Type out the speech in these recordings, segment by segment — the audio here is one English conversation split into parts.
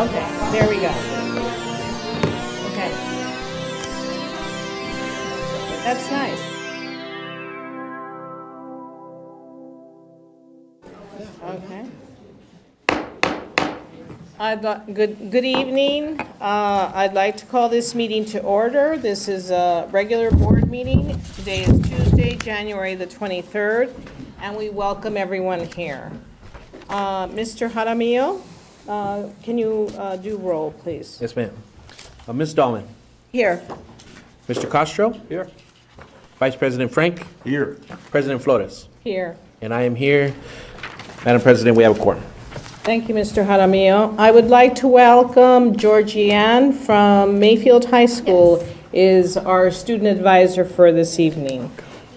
Okay, there we go. Okay. That's nice. Okay. Good evening. I'd like to call this meeting to order. This is a regular board meeting. Today is Tuesday, January the 23rd, and we welcome everyone here. Mr. Jaramillo, can you do roll, please? Yes, ma'am. Ms. Dahlman. Here. Mr. Castro. Here. Vice President Frank. Here. President Flores. Here. And I am here. Madam President, we have a quorum. Thank you, Mr. Jaramillo. I would like to welcome Georgianne from Mayfield High School, is our student advisor for this evening.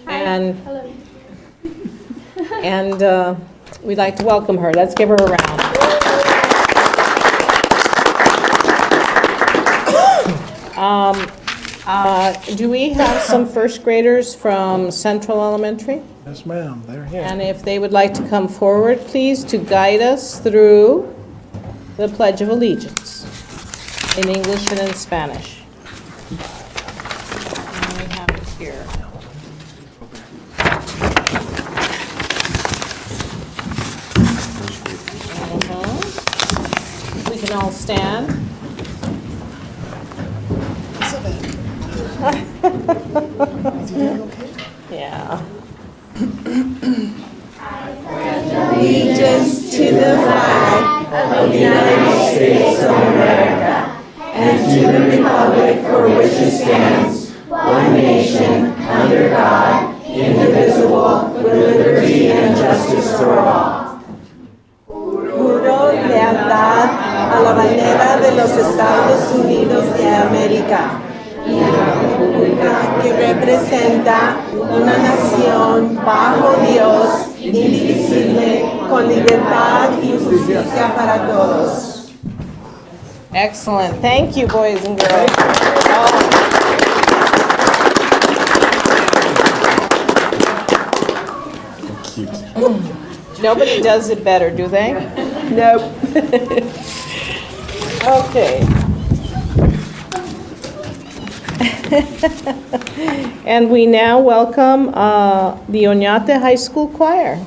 Hello. And we'd like to welcome her. Let's give her a round. Do we have some first graders from Central Elementary? Yes, ma'am. They're here. And if they would like to come forward, please, to guide us through the Pledge of Allegiance in English and in Spanish. And we have it here. We can all stand. Yeah. Allegiance to the flag of the United States of America and to the republic for which it stands, one nation, under God, indivisible, with liberty and justice for all. Juro lealtad a la bandera de los Estados Unidos de América y a la república que representa una nación bajo Dios, indivisible, con libertad y justicia para todos. Excellent. Thank you, boys and girls. Nobody does it better, do they? Nope. Okay. And we now welcome the Oñate High School Choir.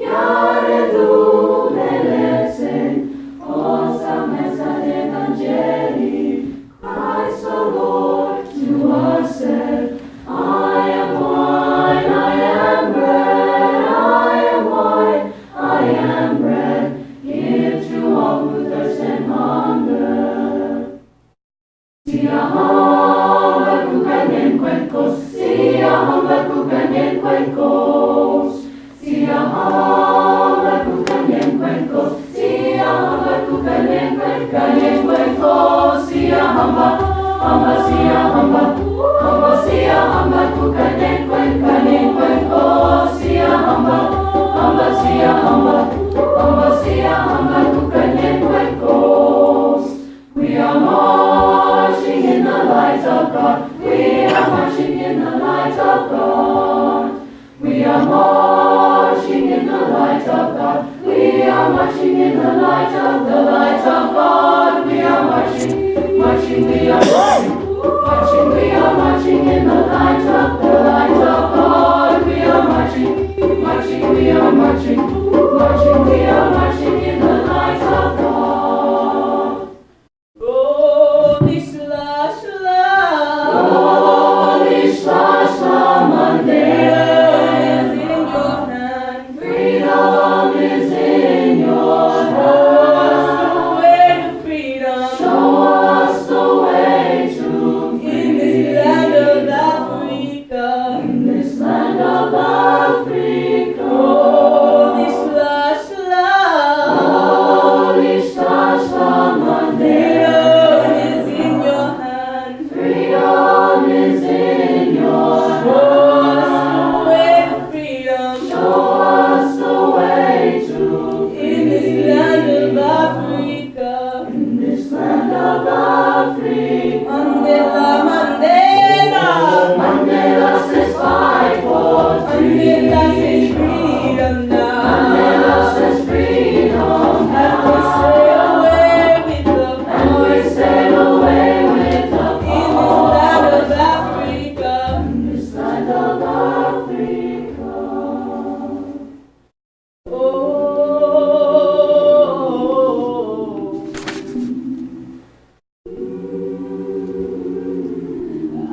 Yeah. We are marching in the light of God. We are marching in the light of God. We are marching in the light of God. We are marching in the light of God. We are marching, marching, we are marching, marching, we are marching in the light of God. We are marching, marching, we are marching, marching, we are marching in the light of God. Freedom is in your hand. Show us the way to freedom. In this land of Africa. In this land of Africa. Oh, this lush land. Oh, this lush land. Freedom is in your hand. Freedom is in your hand. Show us the way to freedom. In this land of Africa. In this land of Africa. Mandela, Mandela. Mandela says fight for freedom. Mandela says freedom now. Mandela says freedom now. And we sail away with the power. And we sail away with the power. In this land of Africa. In this land of Africa.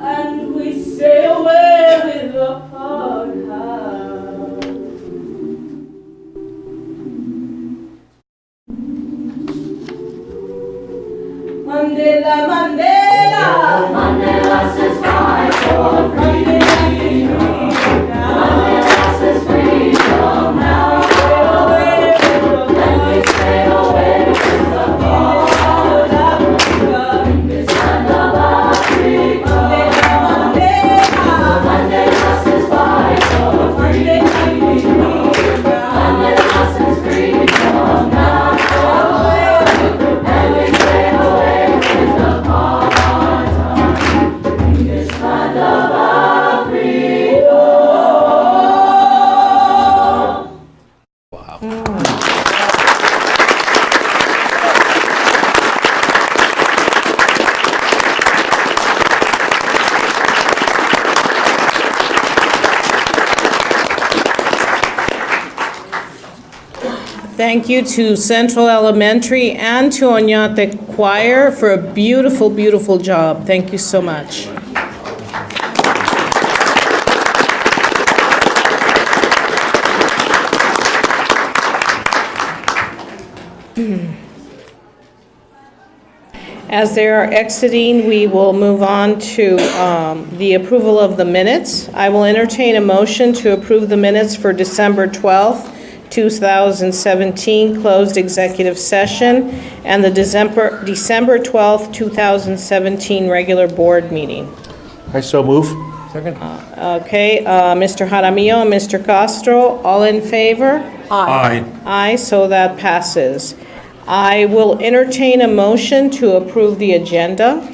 And we sail away with a hard heart. Mandela, Mandela. Mandela says fight for freedom. Mandela says freedom now. And we sail away with the power. In this land of Africa. Mandela says fight for freedom. Mandela says freedom now. And we sail away with the power. In this land of Africa. Thank you to Central Elementary and to Oñate Choir for a beautiful, beautiful job. Thank you so much. As they are exiting, we will move on to the approval of the minutes. I will entertain a motion to approve the minutes for December 12th, 2017 closed executive session and the December 12th, 2017 regular board meeting. I so move. Second. Okay, Mr. Jaramillo and Mr. Castro, all in favor? Aye. Aye, so that passes. I will entertain a motion to approve the agenda.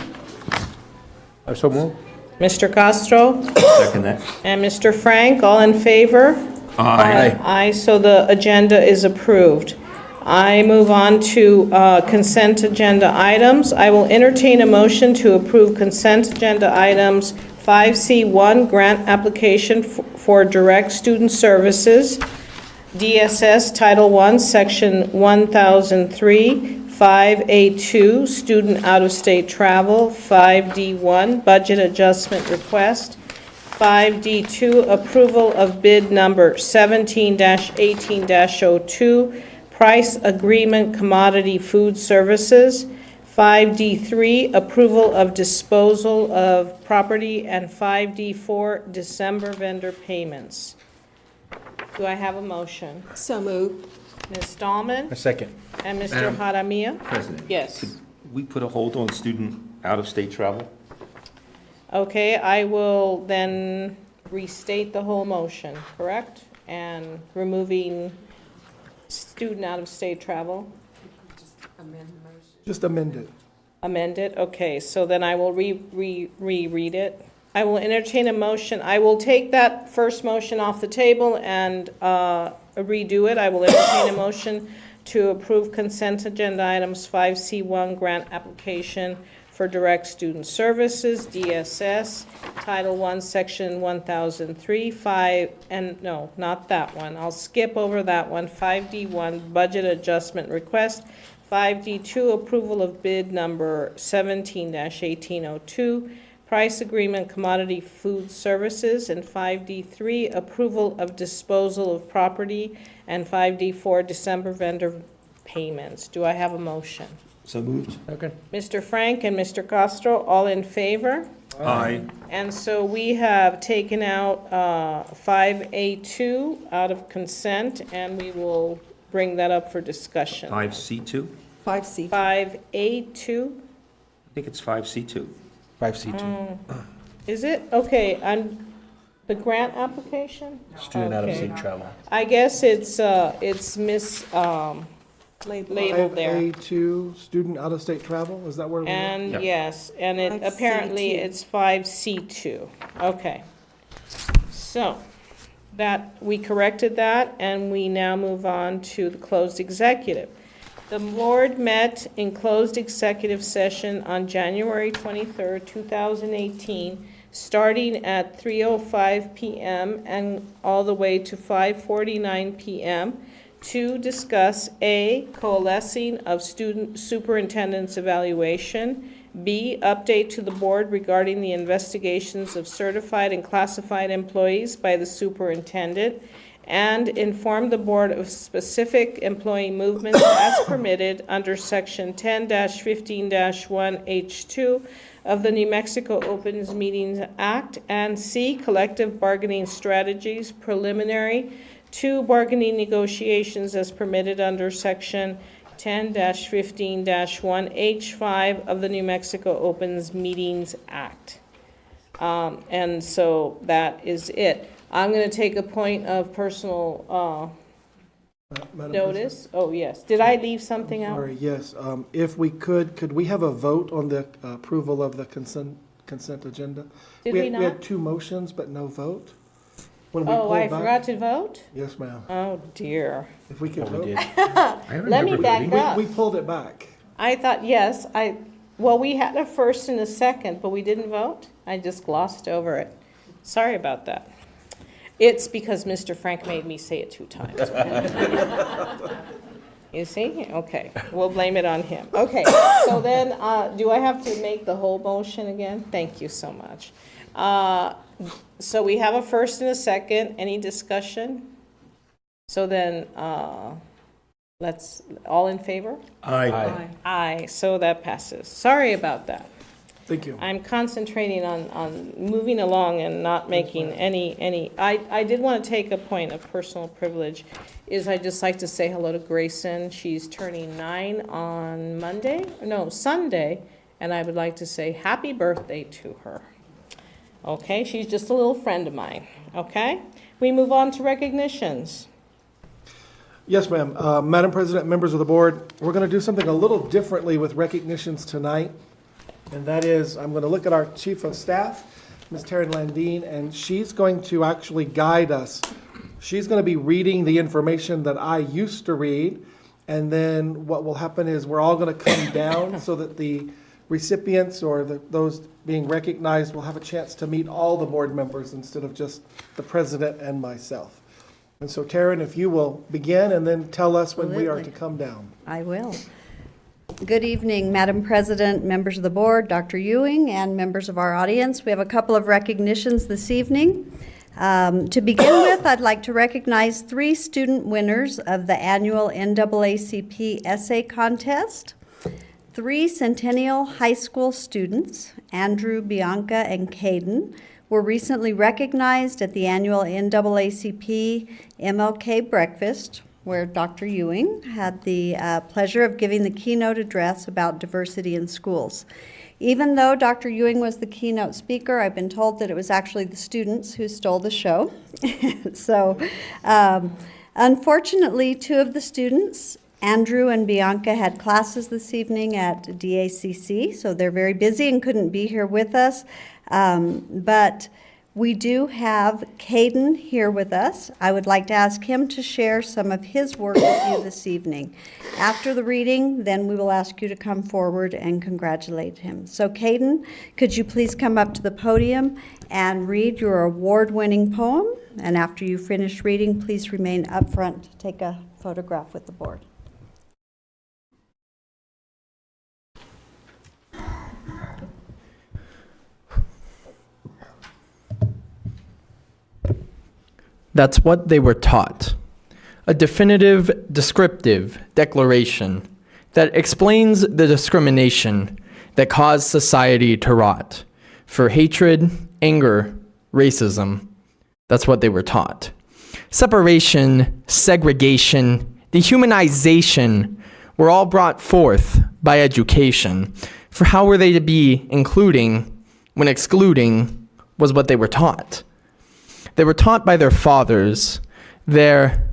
I so move. Mr. Castro Second that. and Mr. Frank, all in favor? Aye. Aye, so the agenda is approved. I move on to consent agenda items. I will entertain a motion to approve consent agenda items 5C1, grant application for direct student services, DSS Title I, Section 1003, 5A2, student out-of-state travel, 5D1, budget adjustment request, 5D2, approval of bid number 17-18-02, price agreement commodity food services, 5D3, approval of disposal of property, and 5D4, December vendor payments. Do I have a motion? So moved. Ms. Dahlman A second. and Mr. Madam Haramia? President. Yes. Could we put a hold on student out-of-state travel? Okay, I will then restate the whole motion, correct? And removing student out-of-state travel? Just amend it. Amend it? Okay, so then I will reread it. I will entertain a motion. I will take that first motion off the table and redo it. I will entertain a motion to approve consent agenda items 5C1 grant application for direct student services, DSS, Title I, Section 1003, 5, and no, not that one. I'll skip over that one. 5D1 budget adjustment request. 5D2 approval of bid number 17-1802, price agreement commodity food services, and 5D3 approval of disposal of property, and 5D4 December vendor payments. Do I have a motion? So moved. Okay. Mr. Frank and Mr. Castro, all in favor? Aye. And so we have taken out 5A2 out of consent, and we will bring that up for discussion. 5C2? 5C. 5A2, I think it's 5C2. 5C2. is it? Okay, the grant application? Student out-of-state Okay. travel. I guess it's labeled there. 5A2, student out-of-state travel, is that where we're at? And Yep. yes, and it, 5C2. apparently it's 5C2. Okay. So, that, we corrected that, and we now move on to the closed executive. The board met in closed executive session on January 23rd, 2018, starting at 3:05 PM and all the way to 5:49 PM, to discuss A, coalescing of student superintendent's evaluation, B, update to the board regarding the investigations of certified and classified employees by the superintendent, and inform the board of specific employee movements as permitted under Section 10-15-1H2 of the New Mexico Opens Meetings Act, and C, collective bargaining strategies preliminary to bargaining negotiations as permitted under Section 10-15-1H5 of the New Mexico Opens Meetings Act. And so that is it. I'm going to take a point of personal Madam notice. Oh, yes. Did I leave something out? Sorry, yes. If we could we have a vote on the approval of the consent agenda? Did we We not? had two motions, but no vote. When we Oh, pulled I back- forgot to vote? Yes, ma'am. Oh, dear. If we could What we vote. did. I Let me remember back voting. up. We pulled it back. I thought, yes, well, we had a first and a second, but we didn't vote? I just glossed over it. Sorry about that. It's because Mr. Frank made me say it 2 times. You see? Okay, we'll blame it on him. Okay, so then, do I have to make the whole motion again? Thank you so much. So we have a first and a second. Any discussion? So then, all in favor? Aye. Aye, so that passes. Sorry about that. Thank you. I'm concentrating on moving along and not making any, I did want to take a point of personal privilege, is I'd just like to say hello to Grayson. She's turning 9 on Sunday, and I would like to say happy birthday to her. Okay, she's just a little friend of mine, okay? We move on to recognitions. Yes, ma'am. Madam President, members of the board, we're going to do something a little differently with recognitions tonight. And that is, I'm going to look at our Chief of Staff, Ms. Taryn Landine, and she's going to actually guide us. She's going to be reading the information that I used to read, and then what will happen is we're all going to come down so that the recipients or those being recognized will have a chance to meet all the board members instead of just the president and myself. And so, Taryn, if you will begin and then tell us when we are to come down. I will. Good evening, Madam President, members of the board, Dr. Ewing, and members of our audience. We have a couple of recognitions this evening. To begin with, I'd like to recognize 3 student winners of the annual NAACP essay contest. 3 Centennial High School students, Andrew, Bianca, and Caden, were recently recognized at the annual NAACP MLK breakfast, where Dr. Ewing had the pleasure of giving the keynote address about diversity in schools. Even though Dr. Ewing was the keynote speaker, I've been told that it was actually the students who stole the show. So, unfortunately, 2 of the students, Andrew and Bianca, had classes this evening at DACC, so they're very busy and couldn't be here with us. But we do have Caden here with us. I would like to ask him to share some of his work with you this evening. After the reading, then we will ask you to come forward and congratulate him. So Caden, could you please come up to the podium and read your award-winning poem? And after you finish reading, please remain up front to take a photograph with the board. That's what they were taught. A definitive, descriptive declaration that explains the discrimination that caused society to rot. For hatred, anger, racism, that's what they were taught. Separation, segregation, dehumanization were all brought forth by education. For how were they to be including when excluding was what they were taught? They were taught by their fathers, their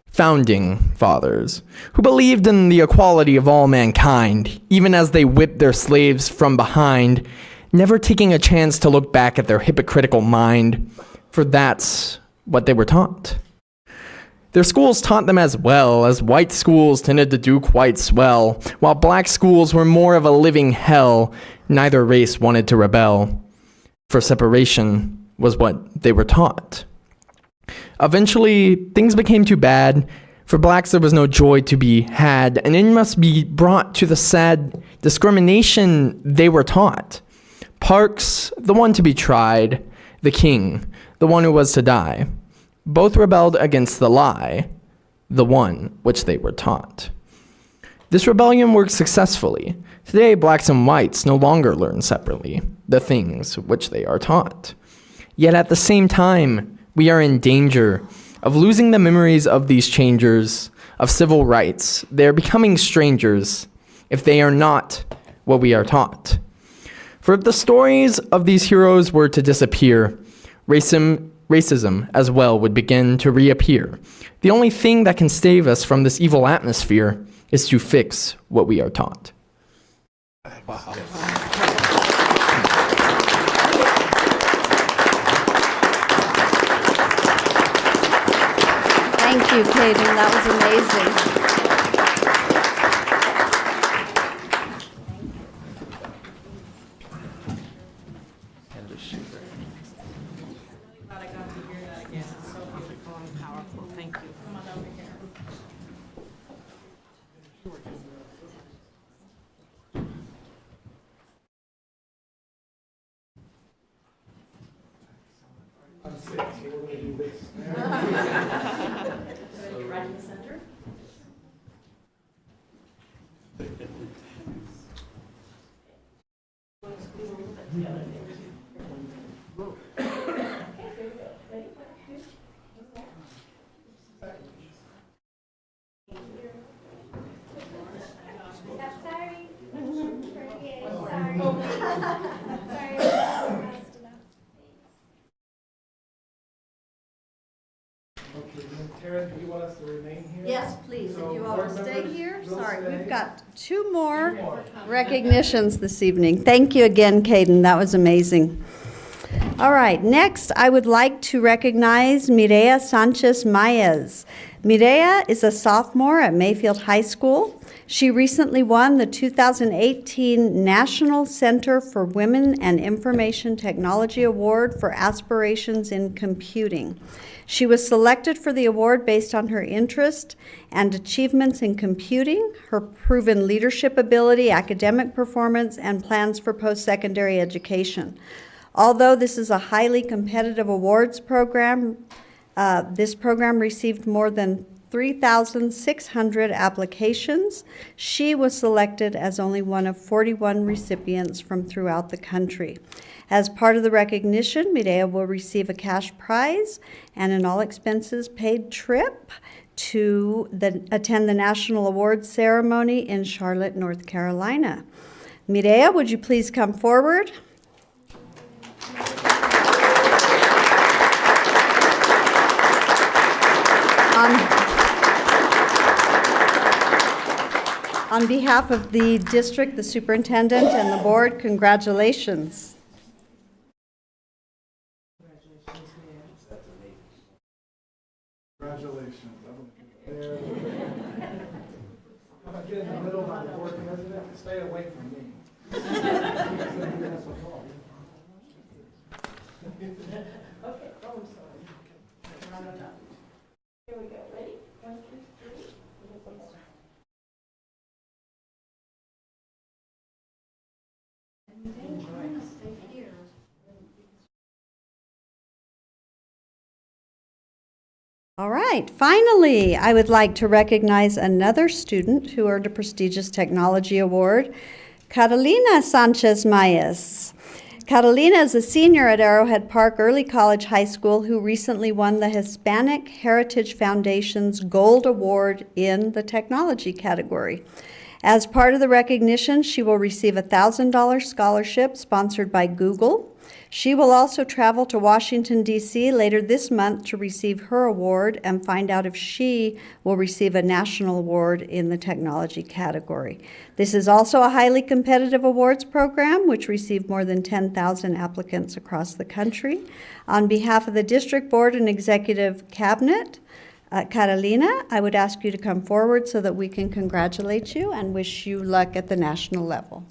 founding fathers, who believed in the equality of all mankind, even as they whipped their slaves from behind, never taking a chance to look back at their hypocritical mind, for that's what they were taught. Their schools taught them as well, as white schools tended to do quite swell, while black schools were more of a living hell. Neither race wanted to rebel, for separation was what they were taught. Eventually, things became too bad. For blacks, there was no joy to be had, and it must be brought to the sad discrimination they were taught. Parks, the one to be tried, the king, the one who was to die. Both rebelled against the lie, the one which they were taught. This rebellion worked successfully. Today, blacks and whites no longer learn separately the things which they are taught. Yet at the same time, we are in danger of losing the memories of these changers of civil rights. They are becoming strangers if they are not what we are taught. For if the stories of these heroes were to disappear, racism as well would begin to reappear. The only thing that can save us from this evil atmosphere is to fix what we are taught. Wow. Thank you, Caden. That was amazing. Glad I got to hear that again. It's so beautiful and powerful. Thank you. Come on over here. I'm sick, so we're going to do this. Right in the center. Okay, then Taryn, do you want us to remain here? Yes, please, if So, you all board will stay members, here. you'll Sorry, stay. we've got two more recognitions this evening. Thank you again, Caden. That was amazing. All right, next I would like to recognize Mireya Sanchez Mayes. Mireya is a sophomore at Mayfield High School. She recently won the 2018 National Center for Women and Information Technology Award for Aspirations in Computing. She was selected for the award based on her interest and achievements in computing, her proven leadership ability, academic performance, and plans for post-secondary education. Although this is a highly competitive awards program, this program received more than 3,600 applications. She was selected as only one of 41 recipients from throughout the country. As part of the recognition, Mireya will receive a cash prize and an all-expenses-paid trip to attend the National Awards Ceremony in Charlotte, North Carolina. Mireya, would you please come forward? On behalf of the district, the superintendent, and the board, congratulations. Congratulations. I'm gonna get in the middle of the board president, stay away from me. All right, finally, I would like to recognize another student who earned a prestigious technology award, Catalina Sanchez-Mayes. Catalina is a senior at Arrowhead Park Early College High School who recently won the Hispanic Heritage Foundation's Gold Award in the technology category. As part of the recognition, she will receive a $1,000 scholarship sponsored by Google. She will also travel to Washington, D.C. later this month to receive her award and find out if she will receive a national award in the technology category. This is also a highly competitive awards program, which received more than 10,000 applicants across the country. On behalf of the district board and executive cabinet, Catalina, I would ask you to come forward so that we can congratulate you and wish you luck at the national level.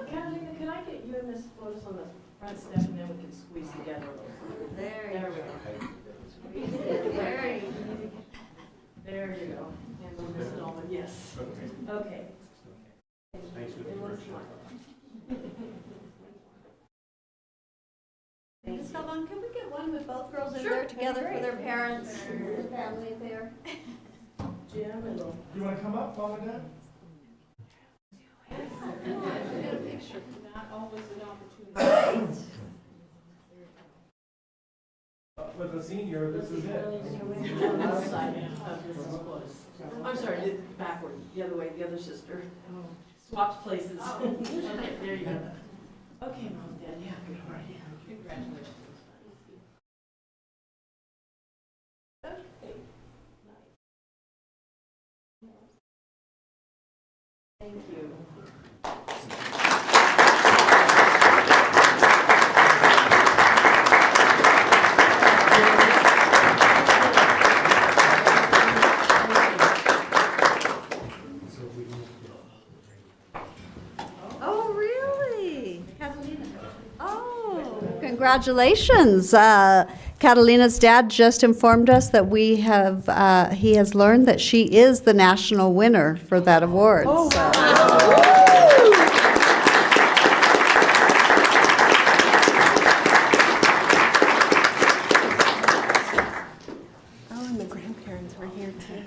Catalina, can I get you and Miss Flotus on the front step and then we can squeeze together a little? There we go. There you go. And we'll miss it all, but yes. Okay. Thanks for the Ms. Galvan, can we get one with both girls in there together for their parents and family there? Jim and little. You wanna come up, Mom and Dad? Not always an opportunity. With a senior, this is it. I'm sorry, backward, the other way, the other sister. Swapped places. Okay, there you go. Okay, Mom, Dad, yeah, good, all right, yeah. Congratulations. Thank you. Oh, really? Catalina? Oh, congratulations. Catalina's dad just informed us that he has learned that she is the national winner for that award. Oh, Oh, and the grandparents were here too.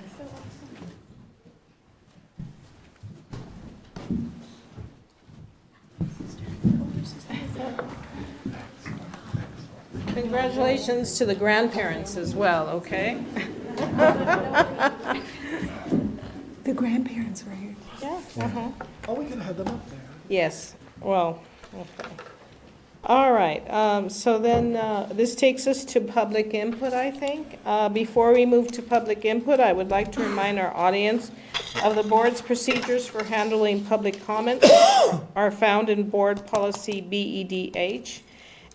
Congratulations to the grandparents as well, okay? The grandparents were here too. Yeah. Oh, we could have them up there. Yes, well, okay. All right, so then this takes us to public input, I think. Before we move to public input, I would like to remind our audience of the board's procedures for handling public comments are found in Board Policy BEDH.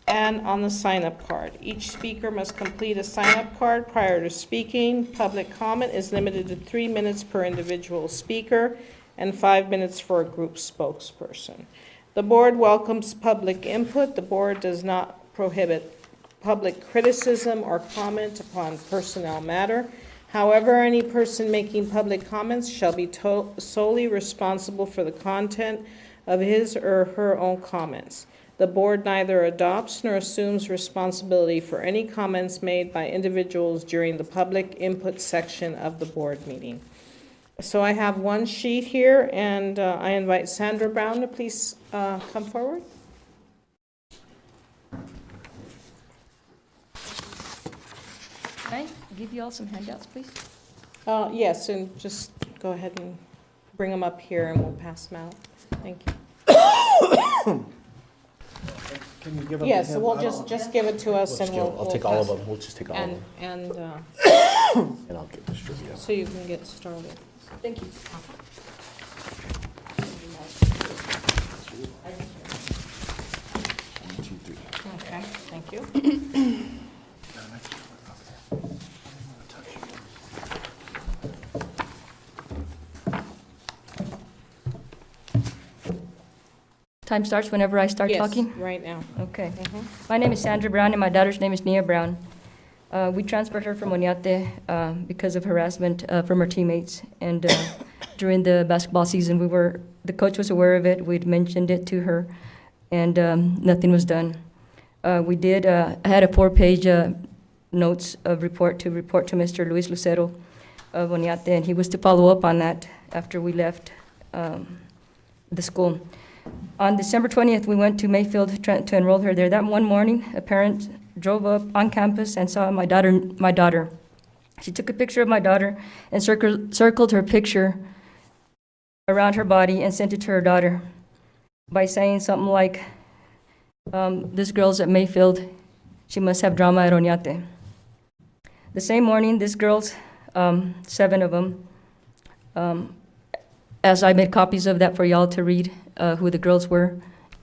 and on the sign-up card. Each speaker must complete a sign-up card prior to speaking. Public comment is limited to 3 minutes per individual speaker and 5 minutes for a group spokesperson. The board welcomes public input. The board does not prohibit public criticism or comment upon personnel matter. However, any person making public comments shall be solely responsible for the content of his or her own comments. The board neither adopts nor assumes responsibility for any comments made by individuals during the public input section of the board meeting. So I have one sheet here, and I invite Sandra Brown to please come forward. Can I give you all some handouts, please? Yes, and just go ahead and bring them up here, and we'll pass them out. Thank you. Can you give them to Yes, him? we'll just give it to us, and we'll I'll take all of pass- them. We'll just take all of And, them, and and I'll get distributed. so you can get started. Thank you. Okay, thank you. Time starts whenever I start Yes, talking? right now. Okay. Mhm. My name is Sandra Brown, and my daughter's name is Nia Brown. We transferred her from Oñate because of harassment from her teammates. And during the basketball season, the coach was aware of it. We'd mentioned it to her, and nothing was done. I had a 4-page notes of report to Mr. Luis Lucero of Oñate, and he was to follow up on that after we left the school. On December 20th, we went to Mayfield to enroll her there. That one morning, a parent drove up on campus and saw my daughter. She took a picture of my daughter and circled her picture around her body and sent it to her daughter by saying something like, this girl's at Mayfield, she must have drama at Oñate. The same morning, these girls, 7 of them, as I made copies of that for y'all to read, who the girls were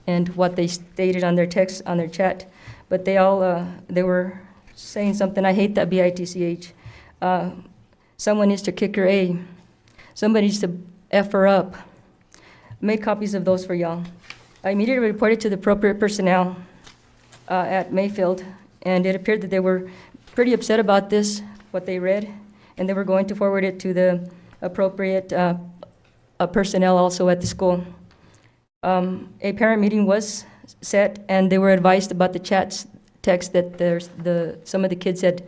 and what they stated on their text, on their chat. But they were saying something, I hate that BITCH. Someone needs to kick her A. Somebody needs to F her up. Made copies of those for y'all. I immediately reported to the appropriate personnel at Mayfield, and it appeared that they were pretty upset about this, what they read, and they were going to forward it to the appropriate personnel also at the school. A parent meeting was set, and they were advised about the text that some of the kids had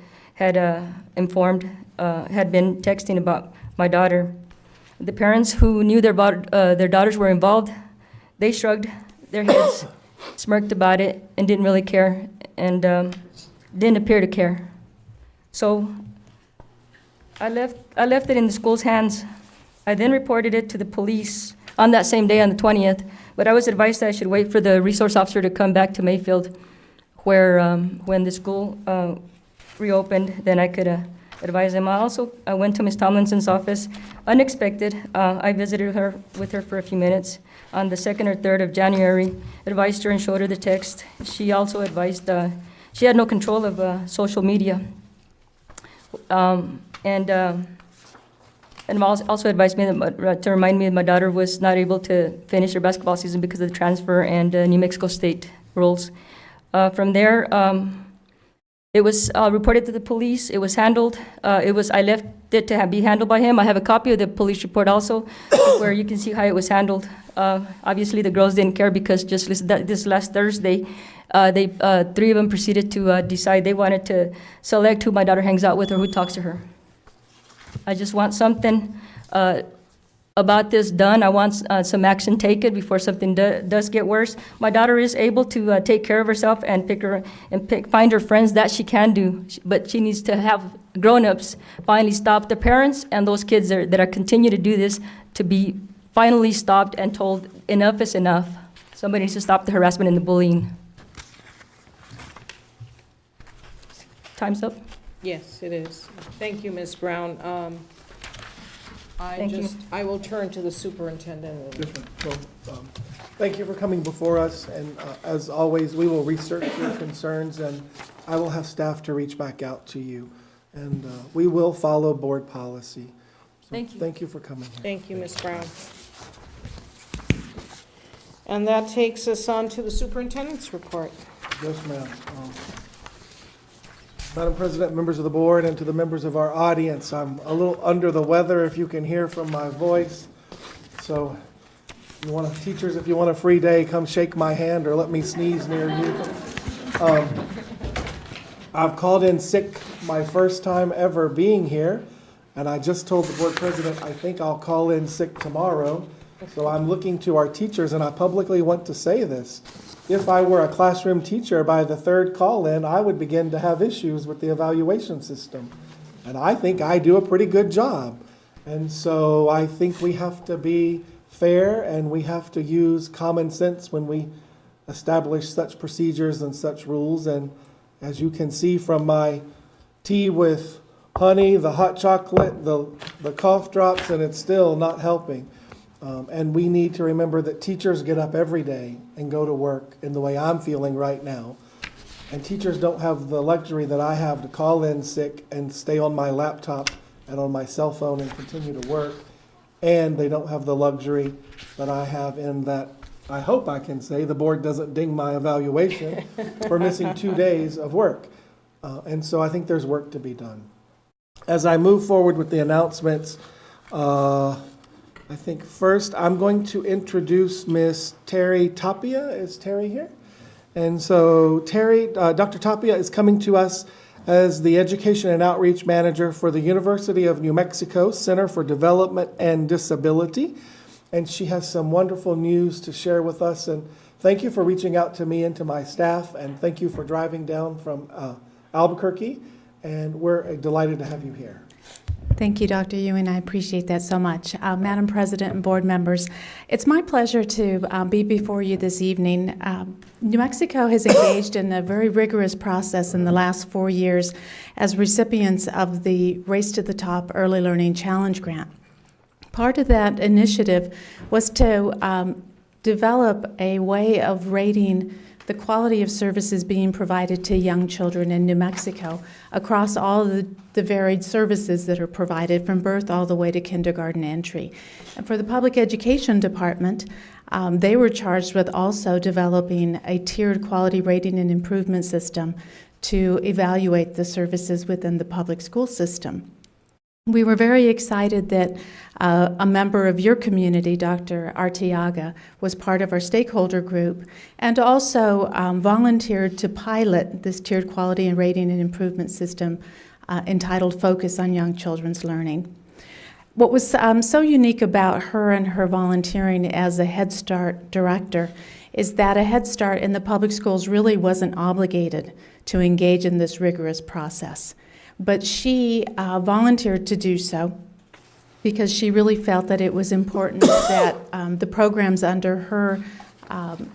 informed, had been texting about my daughter. The parents who knew their daughters were involved, they shrugged their heads, smirked about it, and didn't really care, and didn't appear to care. So I left it in the school's hands. I then reported it to the police on that same day, on the 20th, but I was advised that I should wait for the resource officer to come back to Mayfield, where when the school reopened, then I could advise him. I went to Ms. Tomlinson's office, unexpected. I visited with her for a few minutes on the 2nd or 3rd of January, advised her and showed her the text. She also advised, she had no control of social media. And also advised me to remind me that my daughter was not able to finish her basketball season because of the transfer and New Mexico State rules. From there, it was reported to the police. It was handled. I left it to be handled by him. I have a copy of the police report also, where you can see how it was handled. Obviously, the girls didn't care because just this last Thursday, 3 of them proceeded to decide they wanted to select who my daughter hangs out with or who talks to her. I just want something about this done. I want some action taken before something does get worse. My daughter is able to take care of herself and find her friends. That she can do, but she needs to have grown-ups finally stop the parents and those kids that are continue to do this to be finally stopped and told enough is enough. Somebody needs to stop the harassment and the bullying. Time's up. Yes, it is. Thank you, Ms. Brown. Thank you. I will turn to the superintendent. Different. So, Thank you for coming before us, and as always, we will research your concerns, and I will have staff to reach back out to you, and we will follow board policy. So Thank you. Thank you for coming here. Thank you, Ms. Brown. And that takes us on to the superintendent's report. Yes, ma'am. Madam President, members of the board, and to the members of our audience, I'm a little under the weather, if you can hear from my voice. So, teachers, if you want a free day, come shake my hand or let me sneeze near you. I've called in sick my first time ever being here, and I just told the board president I think I'll call in sick tomorrow. So I'm looking to our teachers, and I publicly want to say this. If I were a classroom teacher, by the third call-in, I would begin to have issues with the evaluation system. And I think I do a pretty good job. And so I think we have to be fair, and we have to use common sense when we establish such procedures and such rules. And as you can see from my tea with honey, the hot chocolate, the cough drops, and it's still not helping. And we need to remember that teachers get up every day and go to work in the way I'm feeling right now. And teachers don't have the luxury that I have to call in sick and stay on my laptop and on my cell phone and continue to work. And they don't have the luxury that I have in that, I hope I can say, the board doesn't ding my evaluation for missing 2 days of work. And so I think there's work to be done. As I move forward with the announcements, I think first I'm going to introduce Miss Terry Tapia. Is Terry here? And so Terry, Dr. Tapia is coming to us as the Education and Outreach Manager for the University of New Mexico Center for Development and Disability. And she has some wonderful news to share with us. And thank you for reaching out to me and to my staff. And thank you for driving down from Albuquerque. And we're delighted to have you here. Thank you, Dr. Ewing. I appreciate that so much. Madam President and board members, it's my pleasure to be before you this evening. New Mexico has engaged in a very rigorous process in the last 4 years as recipients of the Race to the Top Early Learning Challenge Grant. Part of that initiative was to develop a way of rating the quality of services being provided to young children in New Mexico across all the varied services that are provided from birth all the way to kindergarten entry. And for the Public Education Department, they were charged with also developing a tiered quality rating and improvement system to evaluate the services within the public school system. We were very excited that a member of your community, Dr. Arteaga, was part of our stakeholder group and also volunteered to pilot this tiered quality and rating and improvement system entitled Focus on Young Children's Learning. What was so unique about her and her volunteering as a Head Start director is that a Head Start in the public schools really wasn't obligated to engage in this rigorous process. But she volunteered to do so because she really felt that it was important that the programs under her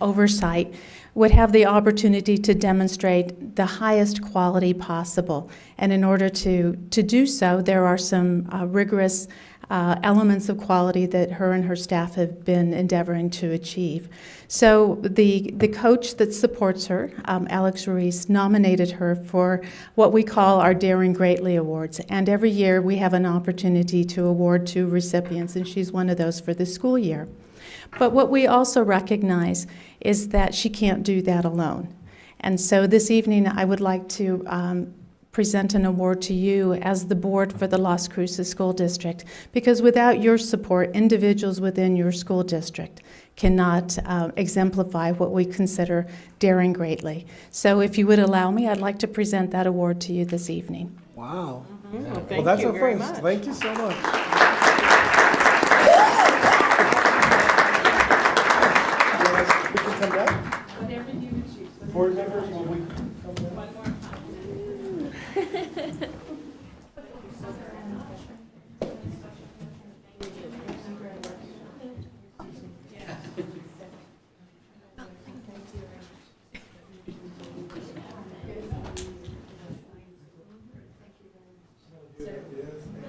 oversight would have the opportunity to demonstrate the highest quality possible. And in order to do so, there are some rigorous elements of quality that her and her staff have been endeavoring to achieve. So the coach that supports her, Alex Ruiz, nominated her for what we call our Daring Greatly Awards. And every year we have an opportunity to award 2 recipients, and she's one of those for this school year. But what we also recognize is that she can't do that alone. And so this evening I would like to present an award to you as the board for the Las Cruces School District, because without your support, individuals within your school district cannot exemplify what we consider daring greatly. So if you would allow me, I'd like to present that award to you this evening. Wow. Well, Well, thank that's you a very first. much. Thank you so much. We can come down? Whatever you choose. Board members, will we come down? One more time.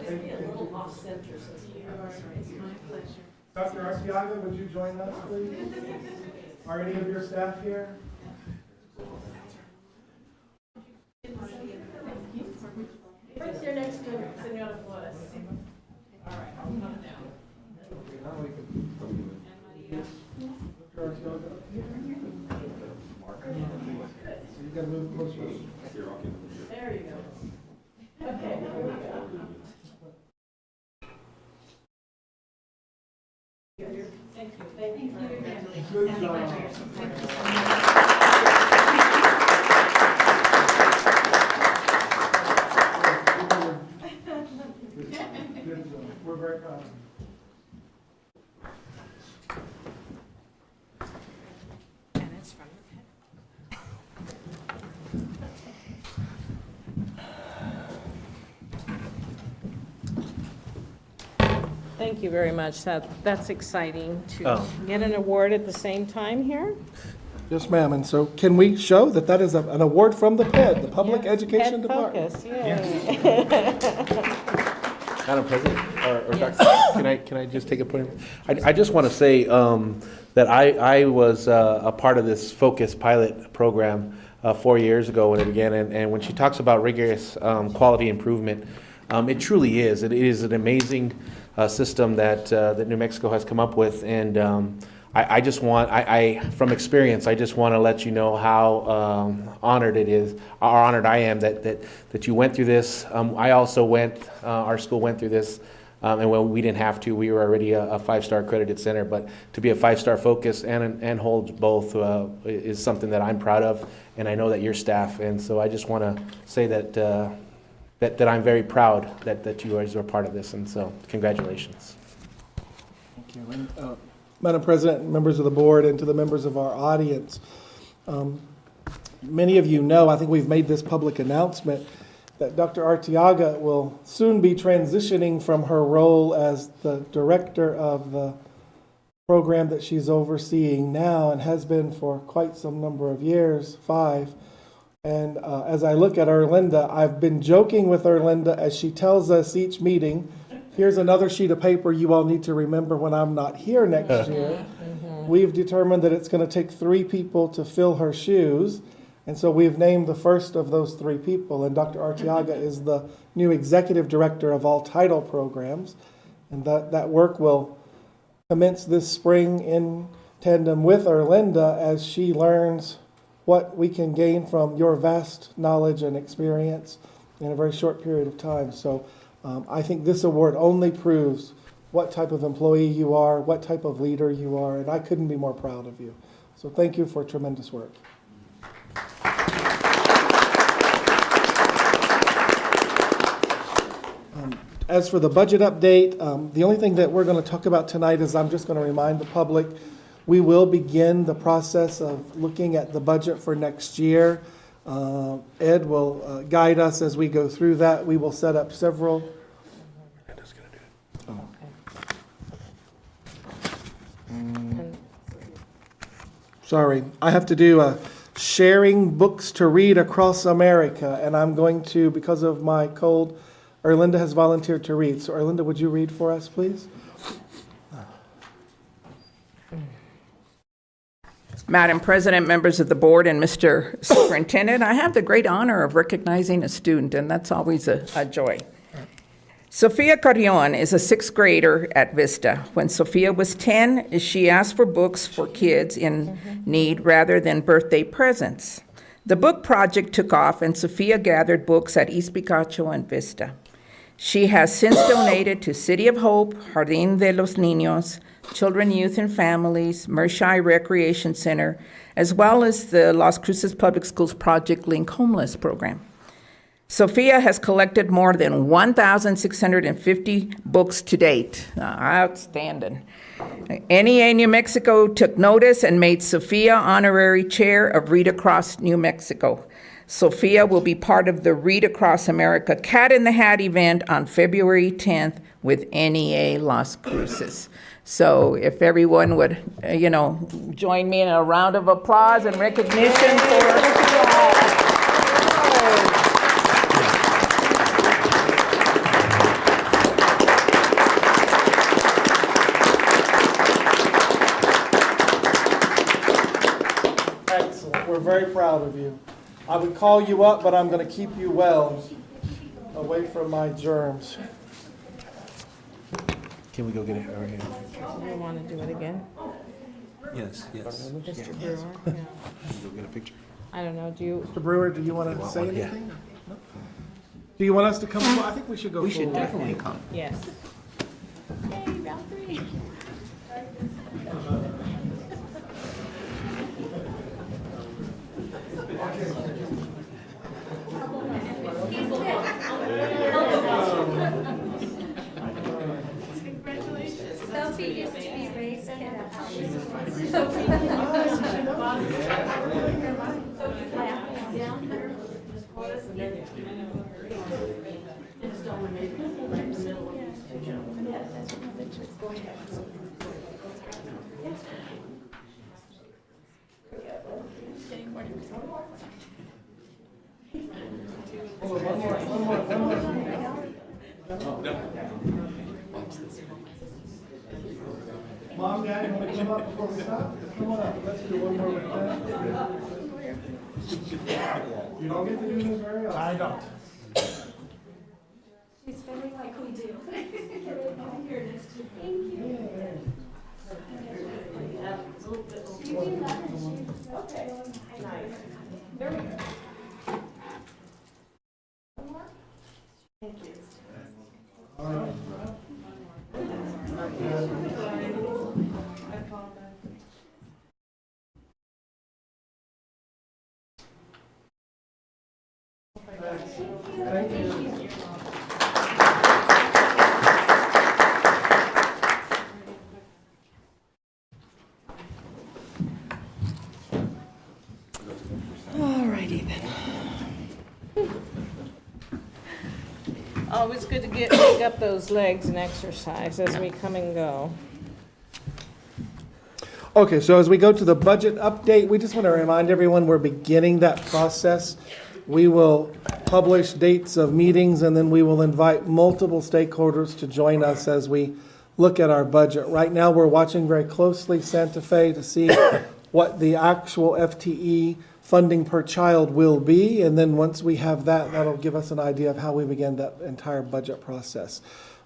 It's a little off center, so it's my pleasure. Dr. Arciaga, would you join us, please? Are any of your staff here? Right there next to Senora Flores. All right, I'll come down. Dr. Arciaga? So you gotta move closer. There you go. Okay, here we go. Thank you. Thank you. Good job. Good job. We're very proud of you. Thank you very much. That's exciting to Oh. get an award at the same time here. Yes, ma'am. And so can we show that that is an award from the PED, the Public Education Head Department? focus, yay. Madam President, or Dr., can I just take a point? I just want to say that I was a part of this Focus pilot program 4 years ago when it began, and when she talks about rigorous quality improvement, it truly is. It is an amazing system that New Mexico has come up with, and I just want, from experience, I just want to let you know how honored it is, or honored I am that you went through this. I also went, our school went through this, and well, we didn't have to. We were already a 5-star accredited center, but to be a 5-star focus and hold both is something that I'm proud of, and I know that your staff. And so I just want to say that I'm very proud that you guys are part of this, and so congratulations. Thank you. And, Madam President, members of the board, and to the members of our audience, many of you know, I think we've made this public announcement, that Dr. Artiaga will soon be transitioning from her role as the director of the program that she's overseeing now and has been for quite some number of years, 5. And as I look at Erlinda, I've been joking with Erlinda as she tells us each meeting, here's another sheet of paper you all need to remember when I'm not here next year. We've determined that it's going to take 3 people to fill her shoes. And so we've named the first of those 3 people. And Dr. Artiaga is the new executive director of all title programs. And that work will commence this spring in tandem with Erlinda as she learns what we can gain from your vast knowledge and experience in a very short period of time. So I think this award only proves what type of employee you are, what type of leader you are, and I couldn't be more proud of you. So thank you for tremendous work. As for the budget update, the only thing that we're going to talk about tonight is I'm just going to remind the public, we will begin the process of looking at the budget for next year. Ed will guide us as we go through that. We will set up several. Sorry, I have to do a sharing books to read across America, and I'm going to, because of my cold, Erlinda has volunteered to read. So Erlinda, would you read for us, please? Madam President, members of the board, and Mr. Superintendent, I have the great honor of recognizing a student, and that's always a joy. Sofia Carrion is a 6th grader at Vista. When Sofia was 10, she asked for books for kids in need rather than birthday presents. The book project took off, and Sofia gathered books at East Picacho and Vista. She has since donated to City of Hope, Jardín de los Niños, Children, Youth, and Families, Mershai Recreation Center, as well as the Las Cruces Public Schools Project Link Homeless Program. Sophia has collected more than 1,650 books to date. Outstanding. NEA New Mexico took notice and made Sophia honorary chair of Read Across New Mexico. Sophia will be part of the Read Across America Cat in the Hat event on February 10th with NEA Las Cruces. So if everyone would, join me in a round of applause and recognition for very proud of you. I would call you up, but I'm going to keep you well away from my germs. Can we go get it? Okay. Do you want to do it again? Yes, yes. Mr. Brewer? Yeah. Go get a picture. I don't know, do you, Mr. Brewer, do you want to say one? Yeah. anything? No? Do you want us to come? I think we should go We should forward. definitely come. yes. Mom, Dad, you want to come up before we stop? Come on up. Let's do one more with that. You don't get to do this very often. I don't. She's very like we do. Alrighty then. Always good to pick up those legs and exercise as we come and go. Okay, so as we go to the budget update, we just want to remind everyone we're beginning that process. We will publish dates of meetings, and then we will invite multiple stakeholders to join us as we look at our budget. Right now, we're watching very closely Santa Fe to see what the actual FTE funding per child will be, and then once we have that, that'll give us an idea of how we begin that entire budget process.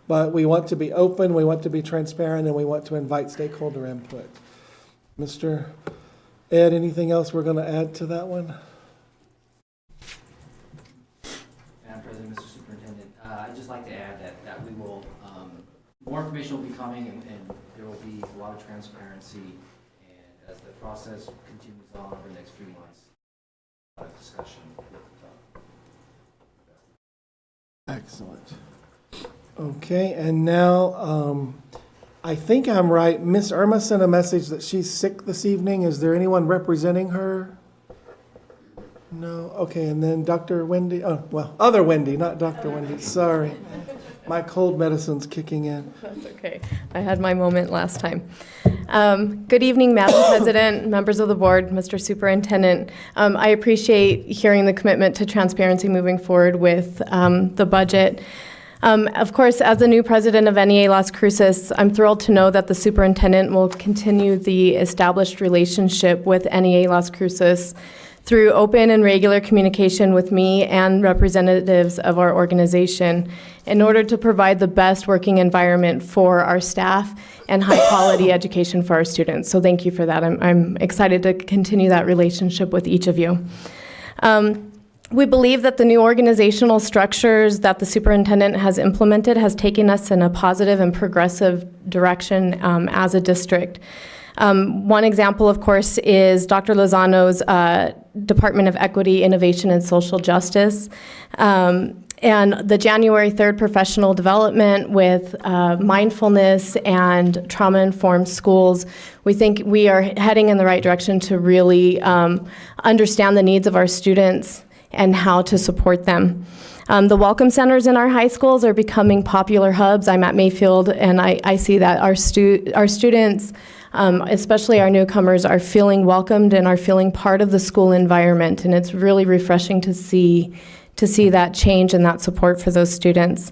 But we want to be open, we want to be transparent, and we want to invite stakeholder input. Mr. Ed, anything else we're going to add to that one? Madam President, Mr. Superintendent, I'd just like to add that we will, more information will be coming, and there will be a lot of transparency, and as the process continues on over the next few months, a lot of discussion with Excellent. Okay, and now, I think I'm right. Miss Irma sent a message that she's sick this evening. Is there anyone representing her? No? Okay, and then Dr. Wendy, oh, well, other Wendy, not Dr. Wendy, sorry. My cold medicine's kicking in. That's okay. I had my moment last time. Good evening, Madam President, members of the board, Mr. Superintendent. I appreciate hearing the commitment to transparency moving forward with the budget. Of course, as the new president of NEA Las Cruces, I'm thrilled to know that the superintendent will continue the established relationship with NEA Las Cruces through open and regular communication with me and representatives of our organization in order to provide the best working environment for our staff and high-quality education for our students. So thank you for that. I'm excited to continue that relationship with each of you. We believe that the new organizational structures that the superintendent has implemented has taken us in a positive and progressive direction as a district. One example, of course, is Dr. Lozano's Department of Equity, Innovation, and Social Justice. And the January 3rd professional development with mindfulness and trauma-informed schools, we think we are heading in the right direction to really understand the needs of our students and how to support them. The welcome centers in our high schools are becoming popular hubs. I'm at Mayfield, and I see that our students, especially our newcomers, are feeling welcomed and are feeling part of the school environment, and it's really refreshing to see to see that change and that support for those students.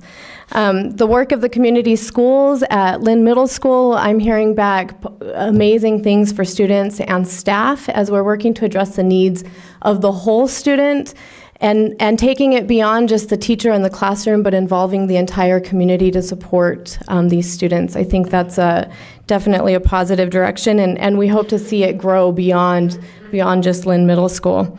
The work of the community schools at Lynn Middle School, I'm hearing back amazing things for students and staff as we're working to address the needs of the whole student and taking it beyond just the teacher in the classroom, but involving the entire community to support these students. I think that's definitely a positive direction, and we hope to see it grow beyond just Lynn Middle School.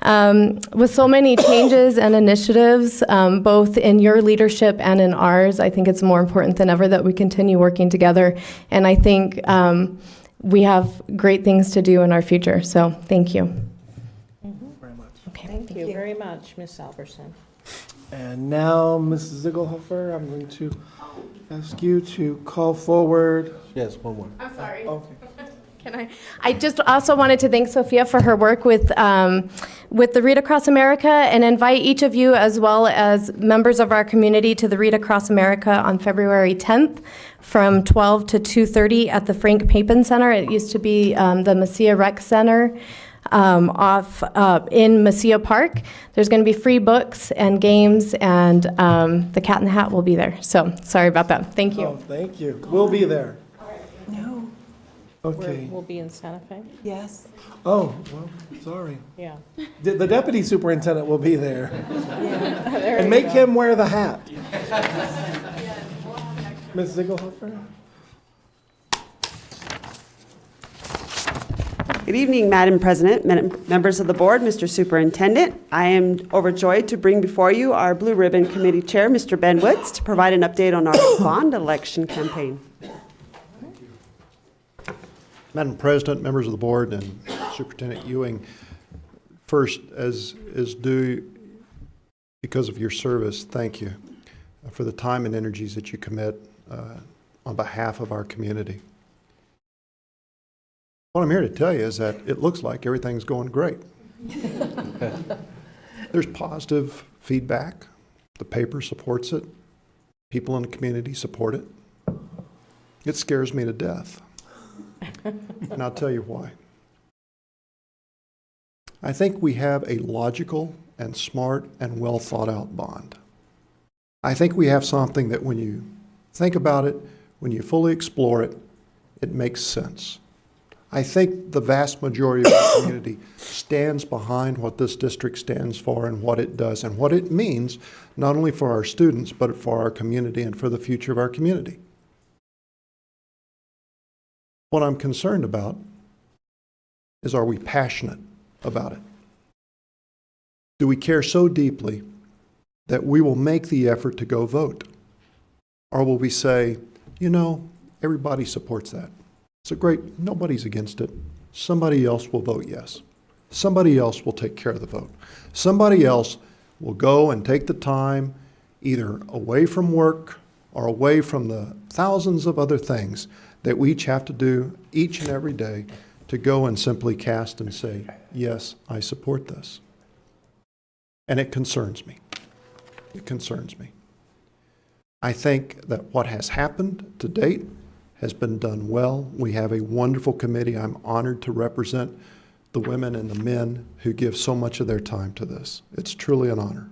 With so many changes and initiatives, both in your leadership and in ours, I think it's more important than ever that we continue working together. And I think we have great things to do in our future. So thank you. Very much. Okay. Thank you very much, Ms. Alberson. And now, Mrs. Ziegelhofer, I'm going to ask you to call forward. Yes, one more. I'm sorry. Okay. I just also wanted to thank Sophia for her work with the Read Across America, and invite each of you, as well as members of our community, to the Read Across America on February 10th from 12 to 2:30 at the Frank Papin Center. It used to be the Mesilla Rec Center off in Mesilla Park. There's going to be free books and games, and the Cat in the Hat will be there. So sorry about that. Thank you. Oh, thank you. We'll be there. No. Okay. We'll be in Santa Fe? Yes. Oh, well, sorry. Yeah. The deputy superintendent will be there. There And you make go. him wear the hat. Ms. Ziegelhofer? Good evening, Madam President, members of the board, Mr. Superintendent. I am overjoyed to bring before you our Blue Ribbon Committee Chair, Mr. Ben Woods, to provide an update on our bond election campaign. Madam President, members of the board, and Superintendent Ewing, first, as is due because of your service, thank you for the time and energies that you commit on behalf of our community. What I'm here to tell you is that it looks like everything's going great. There's positive feedback. The paper supports it. People in the community support it. It scares me to death. And I'll tell you why. I think we have a logical and smart and well thought out bond. I think we have something that when you think about it, when you fully explore it, it makes sense. I think the vast majority of the community stands behind what this district stands for and what it does and what it means, not only for our students, but for our community and for the future of our community. What I'm concerned about is, are we passionate about it? Do we care so deeply that we will make the effort to go vote? Or will we say, you know, everybody supports that. It's a great, nobody's against it. Somebody else will vote yes. Somebody else will take care of the vote. Somebody else will go and take the time, either away from work or away from the thousands of other things that we each have to do each and every day, to go and simply cast and say, yes, I support this. And it concerns me. It concerns me. I think that what has happened to date has been done well. We have a wonderful committee. I'm honored to represent the women and the men who give so much of their time to this. It's truly an honor.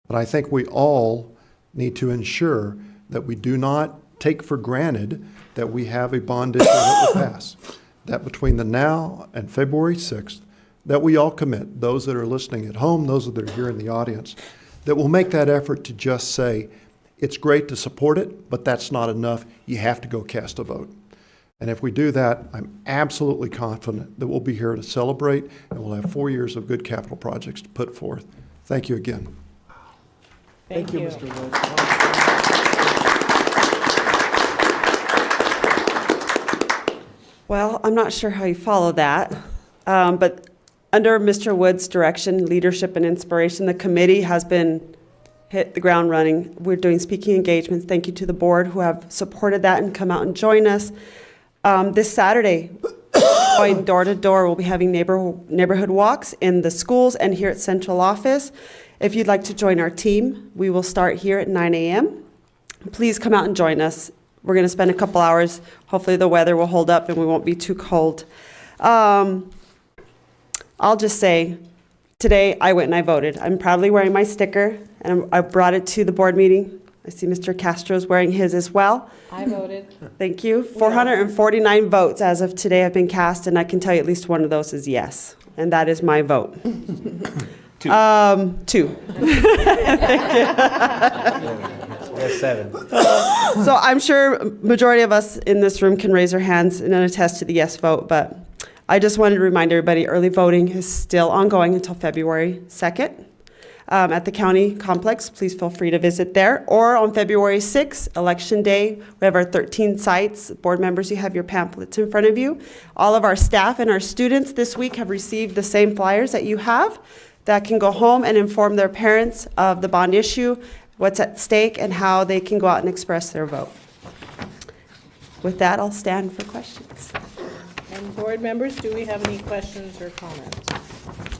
But I think we all need to ensure that we do not take for granted that we have a bond issue that will pass. That between the now and February 6th, that we all commit, those that are listening at home, those that are here in the audience, that we'll make that effort to just say, it's great to support it, but that's not enough. You have to go cast a vote. And if we do that, I'm absolutely confident that we'll be here to celebrate, and we'll have 4 years of good capital projects to put forth. Thank you again. Thank you. Mr. Woods. Well, I'm not sure how you follow that, but under Mr. Wood's direction, leadership, and inspiration, the committee has been hit the ground running. We're doing speaking engagements. Thank you to the board who have supported that and come out and join us. This Saturday, going door to door, we'll be having neighborhood walks in the schools and here at central office. If you'd like to join our team, we will start here at 9 a.m. Please come out and join us. We're going to spend a couple hours. Hopefully the weather will hold up and we won't be too cold. I'll just say, Today, I went and I voted. I'm proudly wearing my sticker, and I brought it to the board meeting. I see Mr. Castro's wearing his as well. I voted. Thank you. 449 votes as of today have been cast, and I can tell you at least one of those is yes, and that is my vote. Two. There's 7. So I'm sure majority of us in this room can raise our hands and attest to the yes vote, but I just wanted to remind everybody, early voting is still ongoing until February 2nd. At the county complex, please feel free to visit there. Or on February 6th, Election Day, we have our 13 sites. Board members, you have your pamphlets in front of you. All of our staff and our students this week have received the same flyers that you have that can go home and inform their parents of the bond issue, what's at stake, and how they can go out and express their vote. With that, I'll stand for questions. And board members, do we have any questions or comments?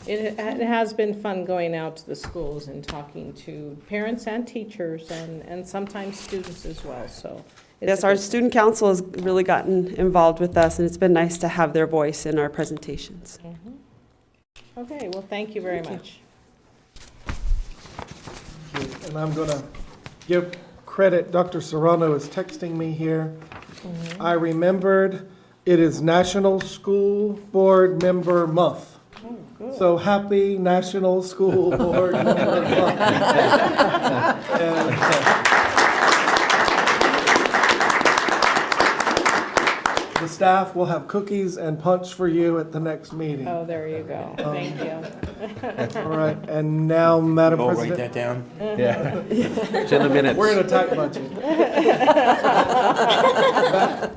It has been fun going out to the schools and talking to parents and teachers and sometimes students as well, so. Yes, our student council has really gotten involved with us, and it's been nice to have their voice in our presentations. Okay, well, thank you very much. And I'm going to give credit. Dr. Serrano is texting me here. I remembered it is National School Board Member Month. So happy National School Board Member Month. The staff will have cookies and punch for you at the next meeting. Oh, there you go. Thank you. All right, and now, Madam Oh, write President. that down. Yeah. It's in the minutes. We're in a tight budget.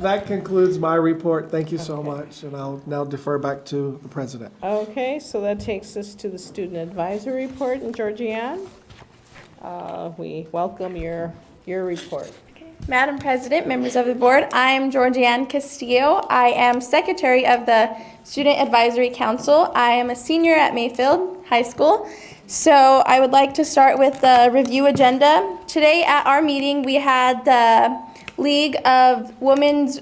That concludes my report. Thank you so much, and I'll now defer back to the president. Okay, so that takes us to the student advisory report, and Georgianne, we welcome your report. Madam President, members of the board, I am Georgianne Castillo. I am secretary of the Student Advisory Council. I am a senior at Mayfield High School. So I would like to start with the review agenda. Today at our meeting, we had the League of Women's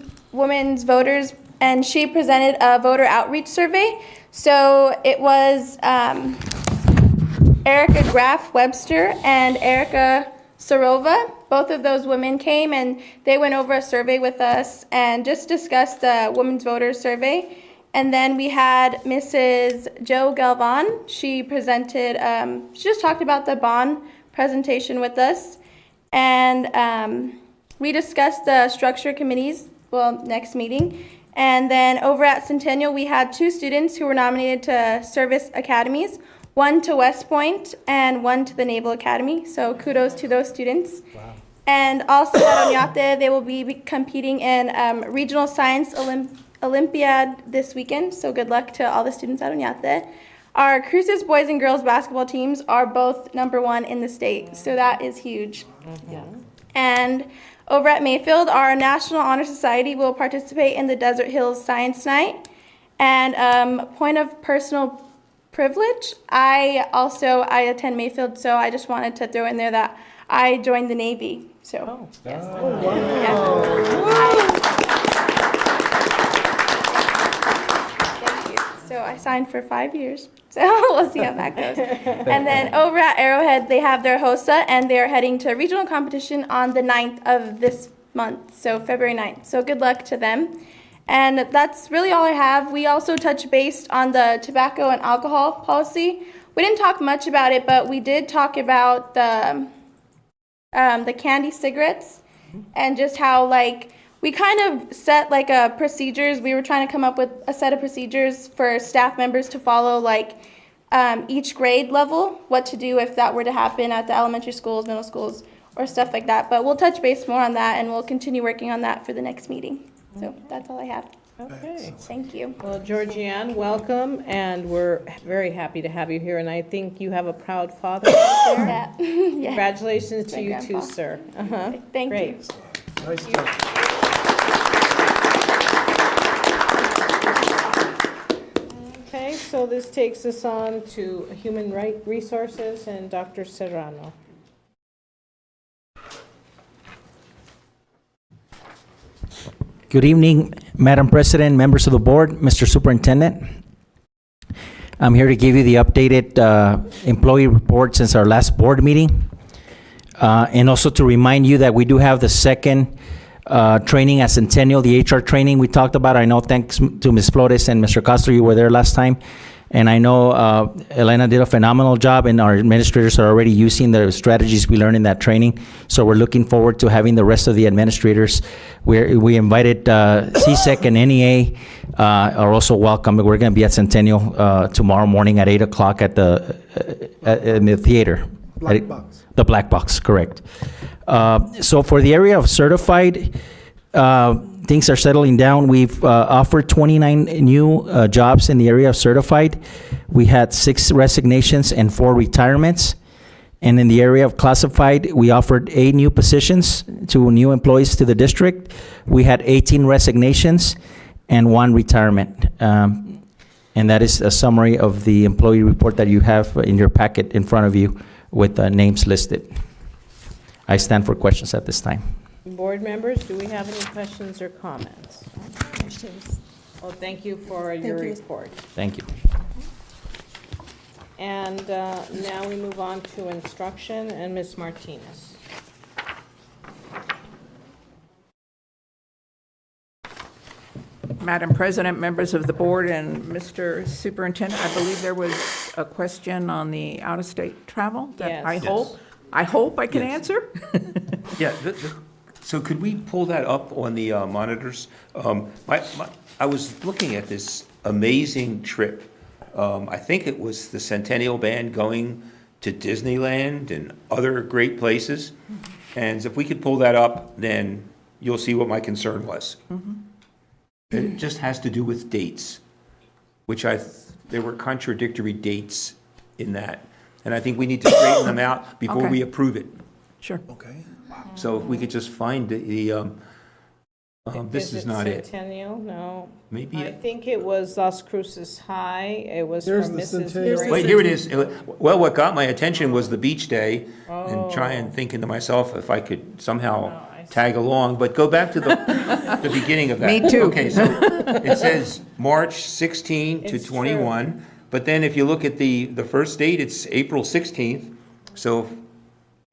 Voters, and she presented a voter outreach survey. So it was Erica Graff Webster and Erica Sarova. Both of those women came and they went over a survey with us and just discussed the Women's Voters Survey. And then we had Mrs. Jo Galvan. She presented, she just talked about the bond presentation with us. And we discussed the structure committees, well, next meeting. And then over at Centennial, we had 2 students who were nominated to service academies, one to West Point and one to the Naval Academy. So kudos to those students. Wow. And also at Oñate, they will be competing in Regional Science Olympiad this weekend. So good luck to all the students at Oñate. Our Cruces boys and girls basketball teams are both #1 in the state. So that is huge. Yeah. And over at Mayfield, our National Honor Society will participate in the Desert Hills Science Night. And point of personal privilege, I attend Mayfield, so I just wanted to throw in there that I joined the Navy. So, yes. Oh, wow. Thank you. So I signed for 5 years. So we'll see how that goes. And then over at Arrowhead, they have their HOSA, and they're heading to regional competition on the 9th of this month, so February 9th. So good luck to them. And that's really all I have. We also touched base on the tobacco and alcohol policy. We didn't talk much about it, but we did talk about the candy cigarettes and just how, like, we kind of set, like, procedures. We were trying to come up with a set of procedures for staff members to follow, like, each grade level, what to do if that were to happen at the elementary schools, middle schools, or stuff like that. But we'll touch base more on that, and we'll continue working on that for the next meeting. So that's all I have. Okay. Thank you. Well, Georgianne, welcome, and we're very happy to have you here, and I think you have a proud father out there. Yeah. Yes. Congratulations to My you grandpa. too, sir. Thank Great. you. Nice job. Okay, so this takes us on to Human Resources and Dr. Serrano. Good evening, Madam President, members of the board, Mr. Superintendent. I'm here to give you the updated employee report since our last board meeting. And also to remind you that we do have the second training at Centennial, the HR training we talked about. I know thanks to Ms. Flores and Mr. Castro, you were there last time. And I know Elena did a phenomenal job, and our administrators are already using the strategies we learned in that training. So we're looking forward to having the rest of the administrators. We invited CSEC and NEA are also welcome. We're going to be at Centennial tomorrow morning at 8 o'clock at in the theater. Black box. The black box, correct. So for the area of certified, things are settling down. We've offered 29 new jobs in the area of certified. We had 6 resignations and 4 retirements. And in the area of classified, we offered 8 new positions to new employees to the district. We had 18 resignations and 1 retirement. And that is a summary of the employee report that you have in your packet in front of you with names listed. I stand for questions at this time. Board members, do we have any questions or comments? Well, thank you for your report. Thank you. And now we move on to instruction, and Ms. Martinez. Madam President, members of the board, and Mr. Superintendent, I believe there was a question on the out-of-state travel that Yes. I hope I can Yes. answer. Yeah, so could we pull that up on the monitors? I was looking at this amazing trip. I think it was the Centennial Band going to Disneyland and other great places. And if we could pull that up, then you'll see what my concern was. It just has to do with dates, which there were contradictory dates in that. And I think we need to straighten them out before we approve it. Sure. Okay. So if we could just find this is not it. Centennial? No. Maybe I think it was Las Cruces High. It was There's from the Mrs. Centennial. Green. Wait, here it is. Well, what got my attention was the beach day, Oh. and trying thinking to myself if I could somehow tag along. But go back to the beginning of that. Me too. Okay, so it says March 16 to It's 21, but then if you look at the first date, it's April 16th. So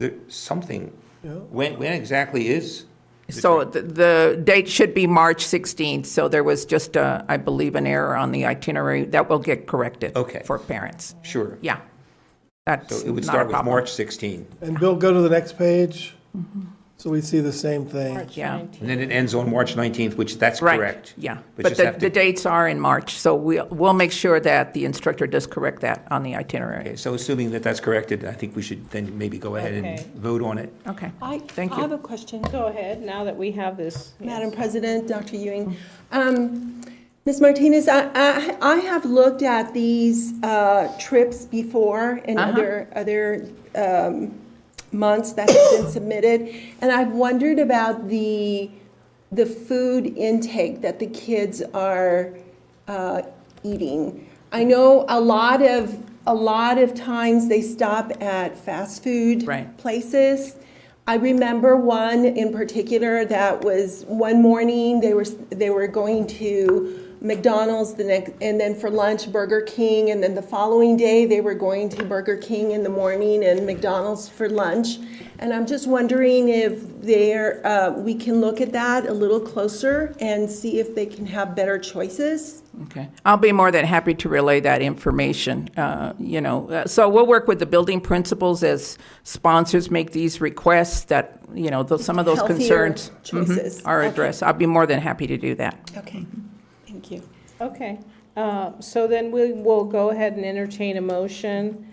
there's something. Yeah. When exactly is? So the date should be March 16th, so there was just, I believe, an error on the itinerary. That will get corrected for parents. Sure. Yeah. That's So it would not a start with problem. March 16. And Bill, go to the next page, so we see the same thing. March Yeah. 19th. And then it ends on March 19th, which that's Right, correct. yeah. But But just have the to- dates are in March, so we'll make sure that the instructor does correct that on the itinerary. Okay, so assuming that that's corrected, I think we should then maybe go ahead Okay. and vote on it. Okay, I thank you. have a question, Go ahead, now that we have this. Madam Yes. President, Dr. Ewing. Ms. Martinez, I have looked at these trips before in other months that have been submitted, and I've wondered about the food intake that the kids are eating. I know a lot of times they stop at fast food places. I remember one in particular that was one morning they were going to McDonald's and then for lunch Burger King, and then the following day they were going to Burger King in the morning and McDonald's for lunch. And I'm just wondering if we can look at that a little closer and see if they can have better choices. Okay. I'll be more than happy to relay that information, So we'll work with the building principals as sponsors make these requests that, some of those Healthier concerns choices. are Okay. addressed. I'll be more than happy to do that. Okay, thank you. Okay, so then we will go ahead and entertain a motion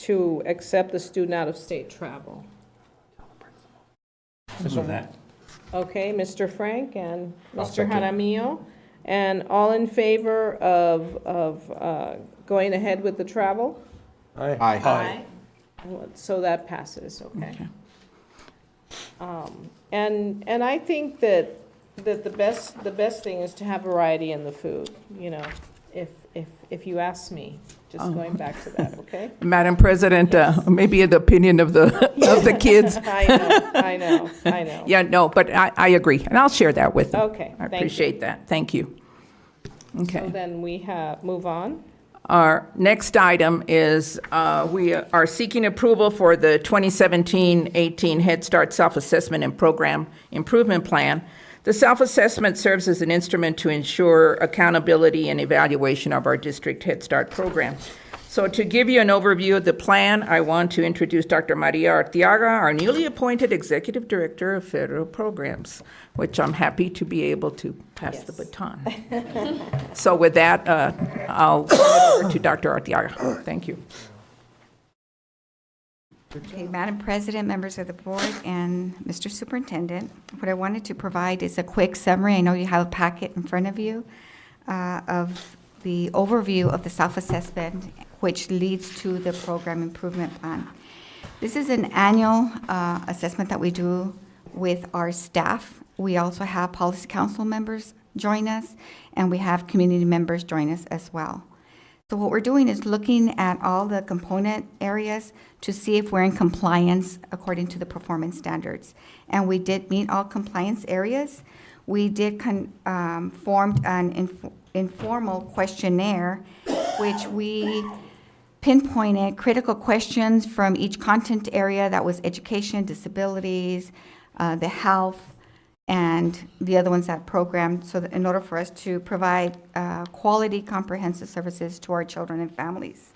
to accept the student out-of-state travel. So that. Okay, Mr. Frank and I'll Mr. second. Jaramillo, and all in favor of going ahead with the travel? Aye. So that passes, okay. And I think that the best thing is to have variety in the food, if you ask me, just going back to that, okay? Madam President, maybe the opinion of the kids. I know. Yeah, no, but I agree, and I'll share that with them. Okay, I thank you. appreciate that. Thank you. Okay. So then we move on. Our next item is we are seeking approval for the 2017-18 Head Start Self-Assessment and Program Improvement Plan. The self-assessment serves as an instrument to ensure accountability and evaluation of our district Head Start program. So to give you an overview of the plan, I want to introduce Dr. Maria Arteaga, our newly appointed Executive Director of Federal Programs, which I'm happy to be able to pass the baton. So with that, I'll turn it over to Dr. Arteaga. Thank you. Okay, Madam President, members of the board, and Mr. Superintendent, what I wanted to provide is a quick summary. I know you have a packet in front of you of the overview of the self-assessment, which leads to the program improvement plan. This is an annual assessment that we do with our staff. We also have policy council members join us, and we have community members join us as well. So what we're doing is looking at all the component areas to see if we're in compliance according to the performance standards. And we did meet all compliance areas. We did formed an informal questionnaire, which we pinpointed critical questions from each content area. That was education, disabilities, the health, and the other ones that programmed, so that in order for us to provide quality comprehensive services to our children and families.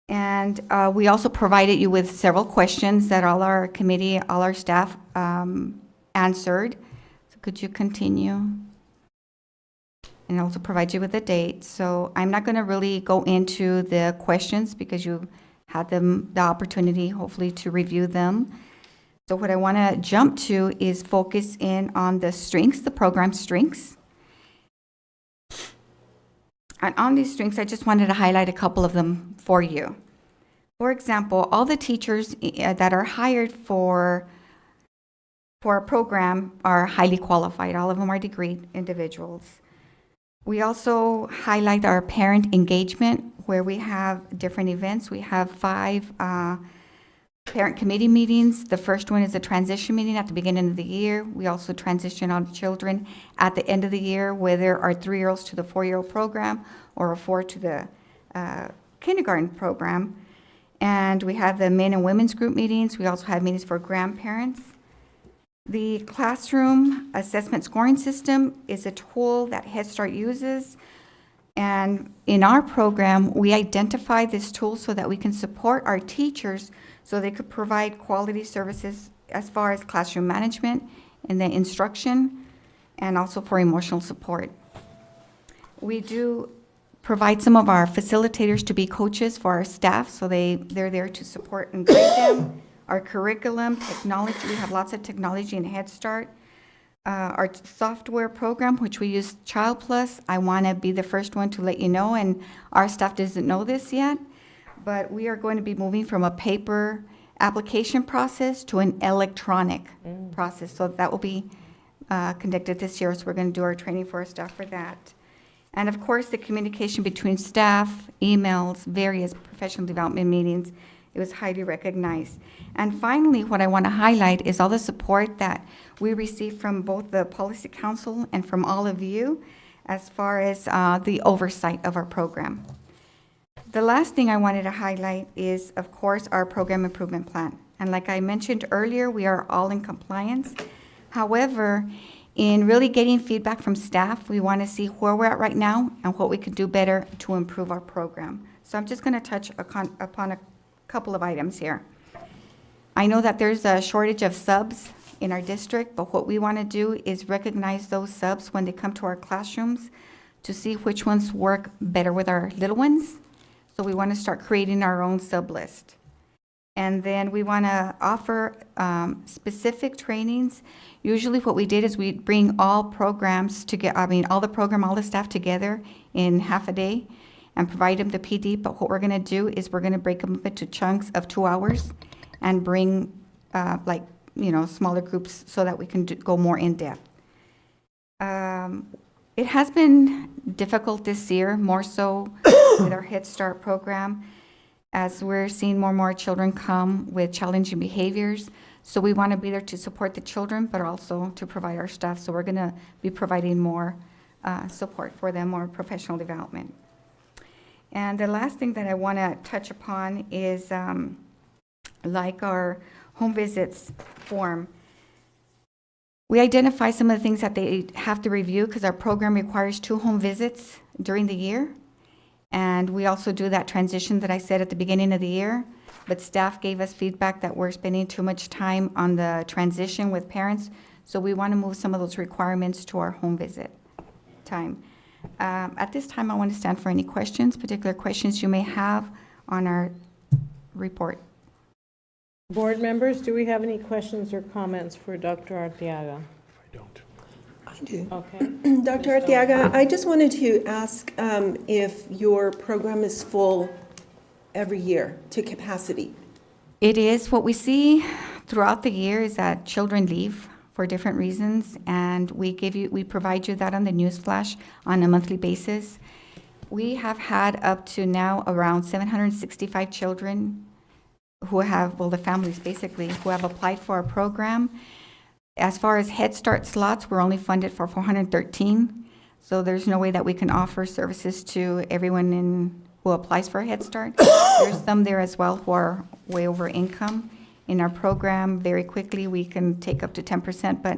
And we also provided you with several questions that all our committee, all our staff answered. So could you continue? And also provide you with a date. So I'm not going to really go into the questions because you had the opportunity, hopefully, to review them. So what I want to jump to is focus in on the strengths, the program strengths. And on these strengths, I just wanted to highlight a couple of them for you. For example, all the teachers that are hired for our program are highly qualified. All of them are degreed individuals. We also highlight our parent engagement, where we have different events. We have 5 parent committee meetings. The first one is a transition meeting at the beginning of the year. We also transition all the children at the end of the year, whether our 3-year-olds to the 4-year-old program or a 4 to the kindergarten program. And we have the men and women's group meetings. We also have meetings for grandparents. The classroom assessment scoring system is a tool that Head Start uses. And in our program, we identify this tool so that we can support our teachers so they could provide quality services as far as classroom management and the instruction, and also for emotional support. We do provide some of our facilitators to be coaches for our staff, so they're there to support and guide them. Our curriculum, technology, we have lots of technology in Head Start. Our software program, which we use Child Plus, I want to be the first one to let you know, and our staff doesn't know this yet, but we are going to be moving from a paper application process to an electronic process. So that will be conducted this year, so we're going to do our training for our staff for that. And of course, the communication between staff, emails, various professional development meetings, it was highly recognized. And finally, what I want to highlight is all the support that we receive from both the Policy Council and from all of you as far as the oversight of our program. The last thing I wanted to highlight is, of course, our program improvement plan. And like I mentioned earlier, we are all in compliance. However, in really getting feedback from staff, we want to see where we're at right now and what we could do better to improve our program. So I'm just going to touch upon a couple of items here. I know that there's a shortage of subs in our district, but what we want to do is recognize those subs when they come to our classrooms to see which ones work better with our little ones. So we want to start creating our own sub list. And then we want to offer specific trainings. Usually what we did is we bring all programs together, all the staff together in half a day and provide them the PD. But what we're going to do is we're going to break them up into chunks of 2 hours and bring smaller groups so that we can go more in depth. It has been difficult this year, more so with our Head Start program, as we're seeing more and more children come with challenging behaviors. So we want to be there to support the children, but also to provide our staff. So we're going to be providing more support for them or professional development. And the last thing that I want to touch upon is like our home visits form. We identify some of the things that they have to review because our program requires 2 home visits during the year. And we also do that transition that I said at the beginning of the year. But staff gave us feedback that we're spending too much time on the transition with parents. So we want to move some of those requirements to our home visit time. At this time, I want to stand for any questions, particular questions you may have on our report. Board members, do we have any questions or comments for Dr. Arteaga? I do. Okay. Dr. Arteaga, I just wanted to ask if your program is full every year to capacity. It is. What we see throughout the year is that children leave for different reasons, and we provide you that on the news flash on a monthly basis. We have had up to now around 765 children who have, well, the families basically, who have applied for our program. As far as Head Start slots, we're only funded for 413. So there's no way that we can offer services to everyone who applies for a Head Start. There's some there as well who are way over income. In our program, very quickly, we can take up to 10%, but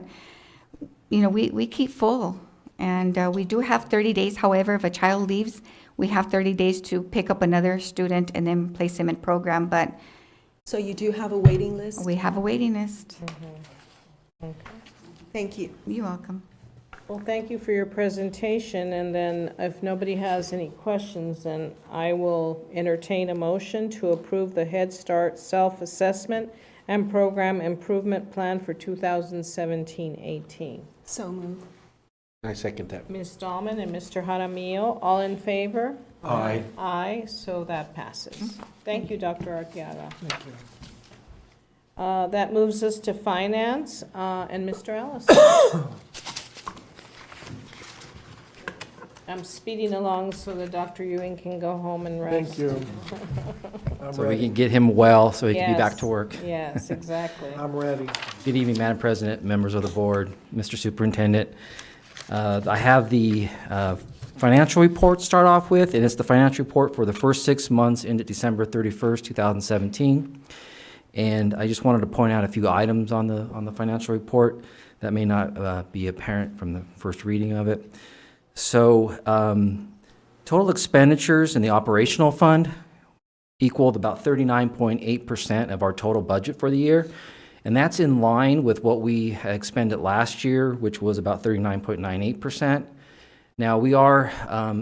we keep full. And we do have 30 days. However, if a child leaves, we have 30 days to pick up another student and then place him in program. But so you do have a waiting list? We have a waiting list. Okay. Thank you. You're welcome. Well, thank you for your presentation, and then if nobody has any questions, then I will entertain a motion to approve the Head Start Self-Assessment and Program Improvement Plan for 2017-18. So moved. I second that. Ms. Dahlman and Mr. Jaramillo, all in favor? Aye. Aye, so that passes. Thank you, Dr. Arteaga. Thank you. That moves us to Finance, and Mr. Ellis. I'm speeding along so that Dr. Ewing can go home and rest. Thank you. I'm So we ready. can get him well, so he can be back Yes, to work. Yes, exactly. I'm ready. Good evening, Madam President, members of the board, Mr. Superintendent. I have the financial report to start off with, and it's the financial report for the first 6 months ended December 31st, 2017. And I just wanted to point out a few items on the financial report that may not be apparent from the first reading of it. So total expenditures in the operational fund equaled about 39.8% of our total budget for the year. And that's in line with what we had expended last year, which was about 39.98%. Now, we are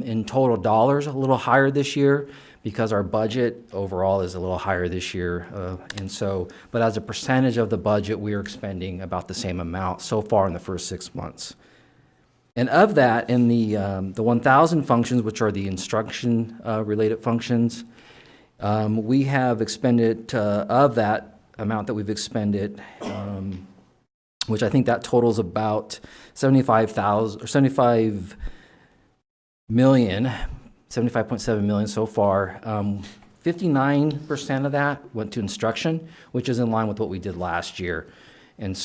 in total dollars a little higher this year because our budget overall is a little higher this year. But as a percentage of the budget, we are expending about the same amount so far in the first 6 months. And of that, in the 1,000 functions, which are the instruction related functions, we have expended, of that amount that we've expended, which I think that totals about 75 million, 75.7 million so far. 59% of that went to instruction, which is in line with what we did last year. And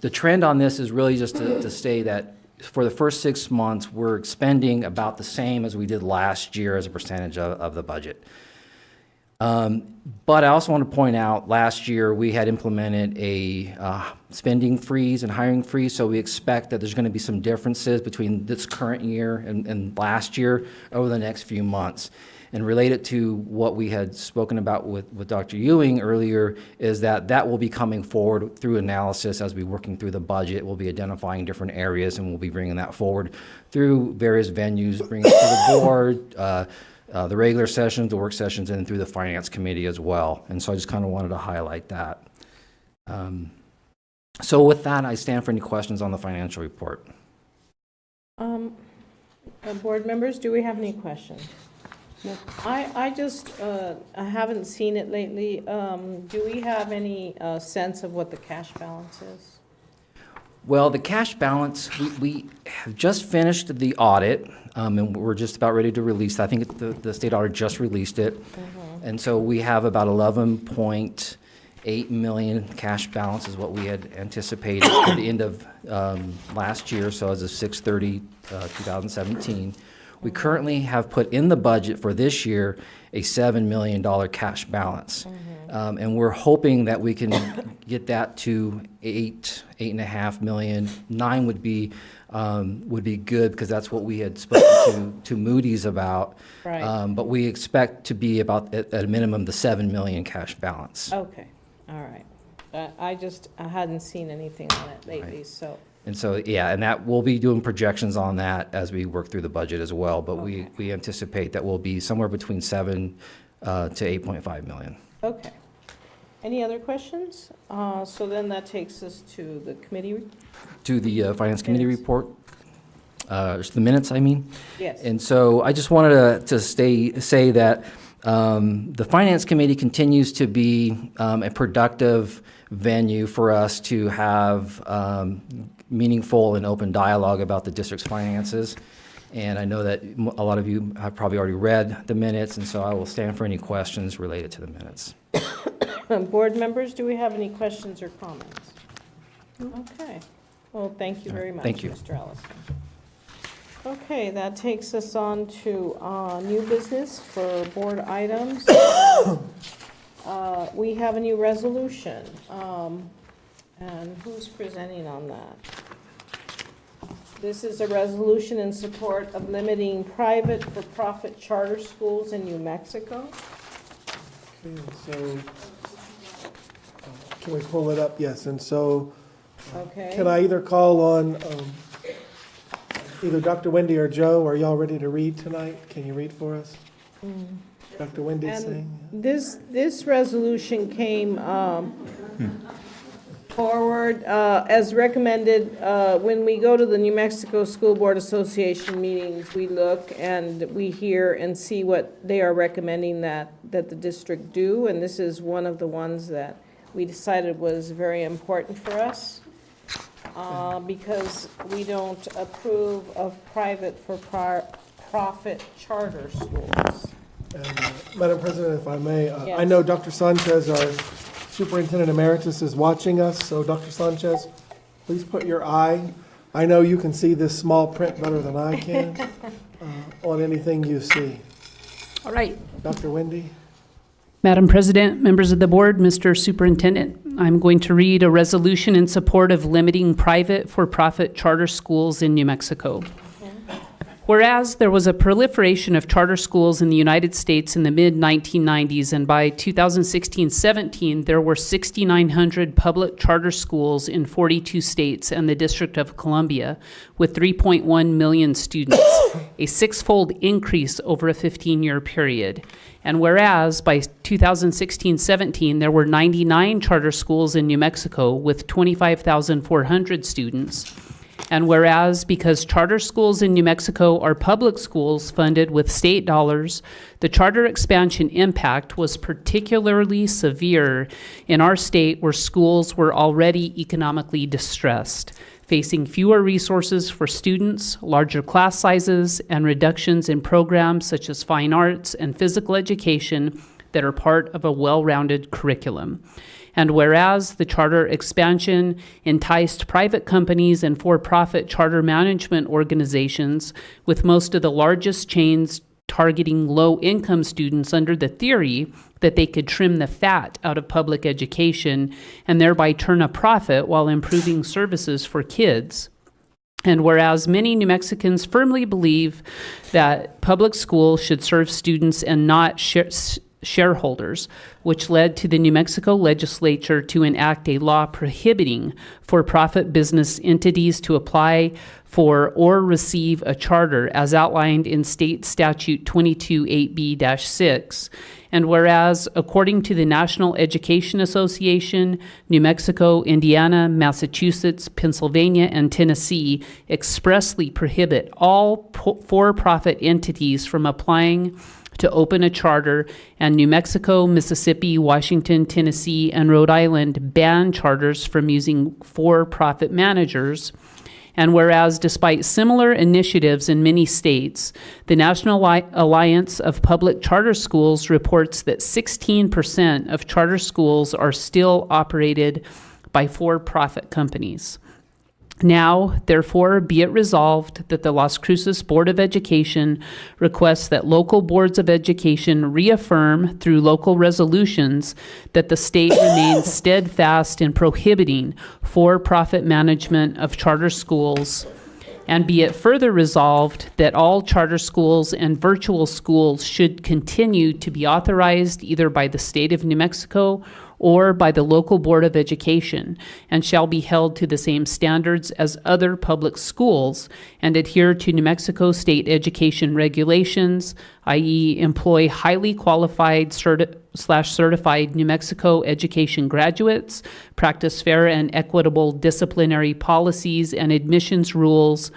the trend on this is really just to say that for the first 6 months, we're expending about the same as we did last year as a percentage of the budget. But I also want to point out, last year we had implemented a spending freeze and hiring freeze, so we expect that there's going to be some differences between this current year and last year over the next few months. And related to what we had spoken about with Dr. Ewing earlier is that will be coming forward through analysis as we're working through the budget. We'll be identifying different areas, and we'll be bringing that forward through various venues, bringing it to the board, the regular sessions, the work sessions, and through the Finance Committee as well. And so I just kind of wanted to highlight that. So with that, I stand for any questions on the financial report. Board members, do we have any questions? No. I haven't seen it lately. Do we have any sense of what the cash balance is? Well, the cash balance, we have just finished the audit, and we're just about ready to release that. I think the state auditor just released it. And so we have about 11.8 8 million cash balance is what we had anticipated at the end of last year, so as of 6/30/2017. We currently have put in the budget for this year a $7 million cash balance. And we're hoping that we can get that to 8.5 million. 9 would be good, because that's what we had spoken to Moody's about. Right. But we expect to be about, at a minimum, the 7 million cash balance. Okay, all right. I hadn't seen anything on it lately, so. And so, yeah, and that, we'll be doing projections on that as we work through the budget as well. But we anticipate that we'll be somewhere between 7 to 8.5 million. Okay. Any other questions? So then that takes us to the committee. To the Finance Committee report, the minutes, I mean. Yes. And so I just wanted to say that the Finance Committee continues to be a productive venue for us to have meaningful and open dialogue about the district's finances. And I know that a lot of you have probably already read the minutes, and so I will stand for any questions related to the minutes. Board members, do we have any questions or comments? Okay. Well, thank you very much, Thank you. Mr. Ellison. Okay, that takes us on to new business for board items. We have a new resolution. And who's presenting on that? This is a resolution in support of limiting private for-profit charter schools in New Mexico. Okay, so, can we pull it up? Yes, and so, Okay. can I either call on either Dr. Wendy or Joe? Are y'all ready to read tonight? Can you read for us? Dr. Wendy saying? This resolution came forward as recommended. When we go to the New Mexico School Board Association meetings, we look and we hear and see what they are recommending that the district do, and this is one of the ones that we decided was very important for us, because we don't approve of private for-profit charter schools. And, Madam President, if I may, I Yes. know Dr. Sanchez, our Superintendent Emeritus, is watching us, so Dr. Sanchez, please put your eye. I know you can see this small print better than I can on anything you see. All right. Dr. Wendy? Madam President, members of the board, Mr. Superintendent, I'm going to read a resolution in support of limiting private for-profit charter schools in New Mexico. Whereas there was a proliferation of charter schools in the United States in the mid-1990s, and by 2016-17, there were 6,900 public charter schools in 42 states and the District of Columbia, with 3.1 million students, a six-fold increase over a 15-year period. And whereas by 2016-17, there were 99 charter schools in New Mexico with 25,400 students. And whereas because charter schools in New Mexico are public schools funded with state dollars, the charter expansion impact was particularly severe in our state where schools were already economically distressed, facing fewer resources for students, larger class sizes, and reductions in programs such as fine arts and physical education that are part of a well-rounded curriculum. And whereas the charter expansion enticed private companies and for-profit charter management organizations, with most of the largest chains targeting low-income students under the theory that they could trim the fat out of public education and thereby turn a profit while improving services for kids. And whereas many New Mexicans firmly believe that public schools should serve students and not shareholders, which led to the New Mexico legislature to enact a law prohibiting for-profit business entities to apply for or receive a charter as outlined in State Statute 22-8B-6. And whereas, according to the National Education Association, New Mexico, Indiana, Massachusetts, Pennsylvania, and Tennessee expressly prohibit all for-profit entities from applying to open a charter, and New Mexico, Mississippi, Washington, Tennessee, and Rhode Island ban charters from using for-profit managers. And whereas despite similar initiatives in many states, the National Alliance of Public Charter Schools reports that 16% of charter schools are still operated by for-profit companies. Now, therefore, be it resolved that the Las Cruces Board of Education requests that local boards of education reaffirm through local resolutions that the state remains steadfast in prohibiting for-profit management of charter schools. And be it further resolved that all charter schools and virtual schools should continue to be authorized either by the state of New Mexico or by the local Board of Education, and shall be held to the same standards as other public schools, and adhere to New Mexico state education regulations, i.e. employ highly qualified certified New Mexico education graduates, practice fair and equitable disciplinary policies and admissions rules,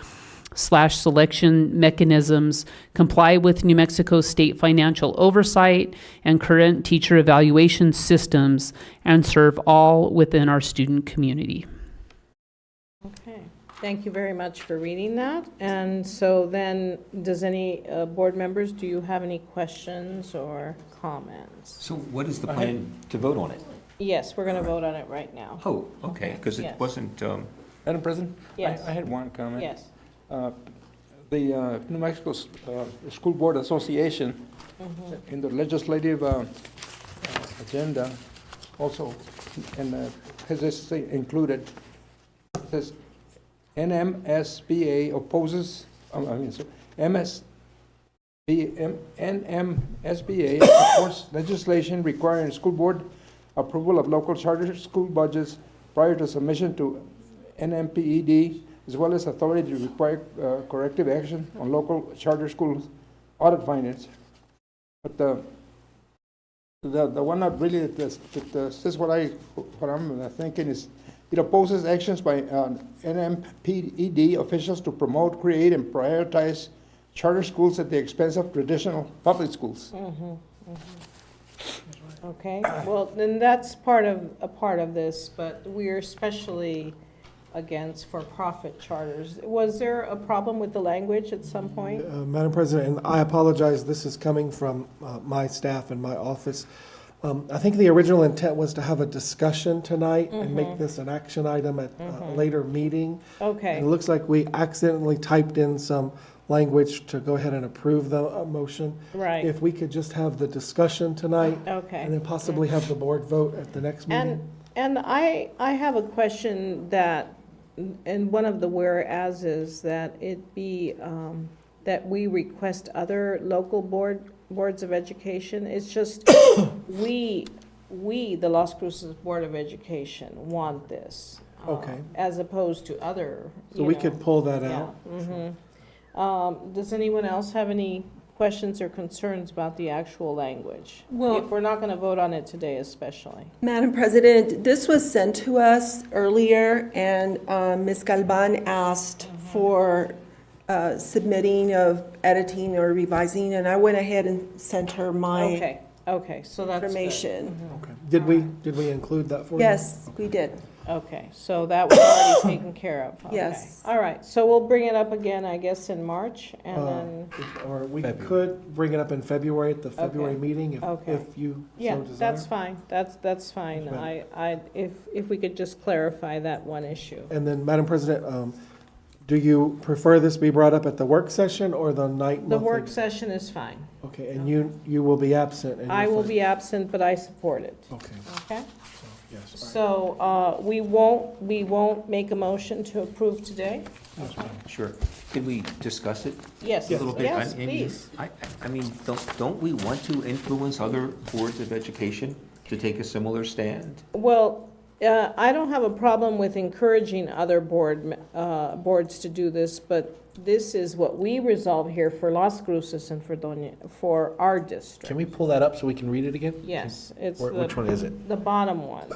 selection mechanisms, comply with New Mexico state financial oversight and current teacher evaluation systems, and serve all within our student community. Okay, thank you very much for reading that. And so then, does any board members, do you have any questions or comments? So what is the plan to vote on it? Yes, we're going to vote on it right now. Oh, okay, because Yes. it wasn't, Madam President? Yes. I had one comment. Yes. The New Mexico School Board Association, in the legislative agenda, also, and has this included, it says NMSBA opposes, NMSBA supports legislation requiring school board approval of local charter school budgets prior to submission to NMPED, as well as authority to require corrective action on local charter schools audit findings. But the one that really that says what I'm thinking is it opposes actions by NMPED officials to promote, create, and prioritize charter schools at the expense of traditional public schools. Okay, well, then that's a part of this, but we're especially against for-profit charters. Was there a problem with the language at some point? Madam President, and I apologize, this is coming from my staff and my office. I think the original intent was to have a discussion tonight and make this an action item at a later meeting. Okay. And it looks like we accidentally typed in some language to go ahead and approve the motion. Right. If we could just have the discussion tonight. Okay. And then possibly have the board vote at the next meeting. And I have a question that, and one of the whereas is that it be, that we request other local boards of education. It's just, we, the Las Cruces Board of Education want this. Okay. As opposed to other, So we could pull that out. Does anyone else have any questions or concerns about the actual language? Well- If we're not going to vote on it today especially. Madam President, this was sent to us earlier, and Ms. Galvan asked for submitting of editing or revising, and I went ahead and sent her my Okay, so that's good. information. Okay. Did we include that for you? Yes, we did. Okay, so that was already taken care of. Okay. Yes. All right, so we'll bring it up again, I guess, in March, and then, Or we could bring it up in February at the February meeting if you yeah, so desire. that's fine, that's fine. Okay. If we could just clarify that one issue. And then, Madam President, do you prefer this be brought up at the work session or the night? The monthly? work session is fine. Okay, and you will be absent? and I you're will fine. be absent, but I support it. Okay, Okay? yes. So, we won't make a motion to approve today? Sure. Can we discuss it? Yes. A little bit? Yes, I mean, please. I mean, don't we want to influence other boards of education to take a similar stand? Well, I don't have a problem with encouraging other boards to do this, but this is what we resolve here for Las Cruces and for our district. Can we pull that up so we can read it again? Yes, it's Which one is it? the bottom one.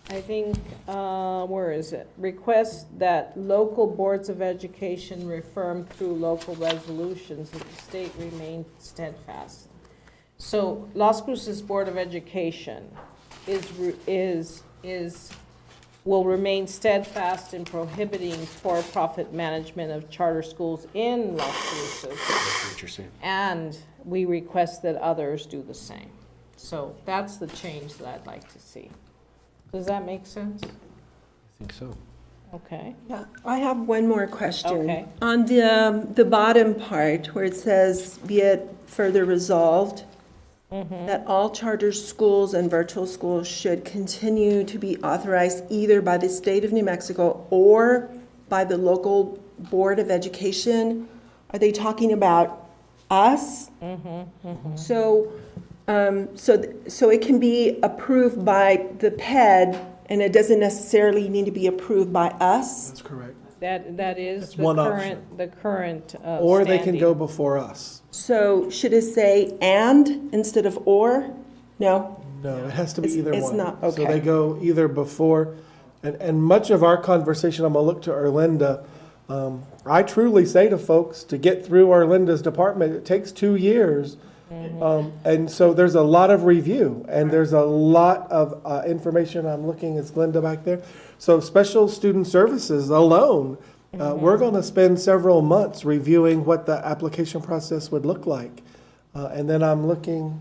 I think, where is it? Request that local boards of education reaffirm through local resolutions that the state remain steadfast. So Las Cruces Board of Education is will remain steadfast in prohibiting for-profit management of charter schools in Las Cruces. And we request that others do the same. So that's the change that I'd like to see. Does that make sense? I think so. Okay. Yeah, I have one more question. Okay. On the bottom part where it says, be it further resolved, that all charter schools and virtual schools should continue to be authorized either by the state of New Mexico or by the local Board of Education. Are they talking about us? So, so it can be approved by the PED, and it doesn't necessarily need to be approved by us? That's correct. That is That's the one current Or they can standing. go before us. So should it say and instead of or? No? No, it has to be either one. It's not, So okay. they go either before, and much of our conversation, I'm gonna look to Erlinda. I truly say to folks, to get through Erlinda's department, it takes 2 years. And so there's a lot of review, and there's a lot of information. I'm looking, it's Glenda back there. So special student services alone, we're gonna spend several months reviewing what the application process would look like. And then I'm looking,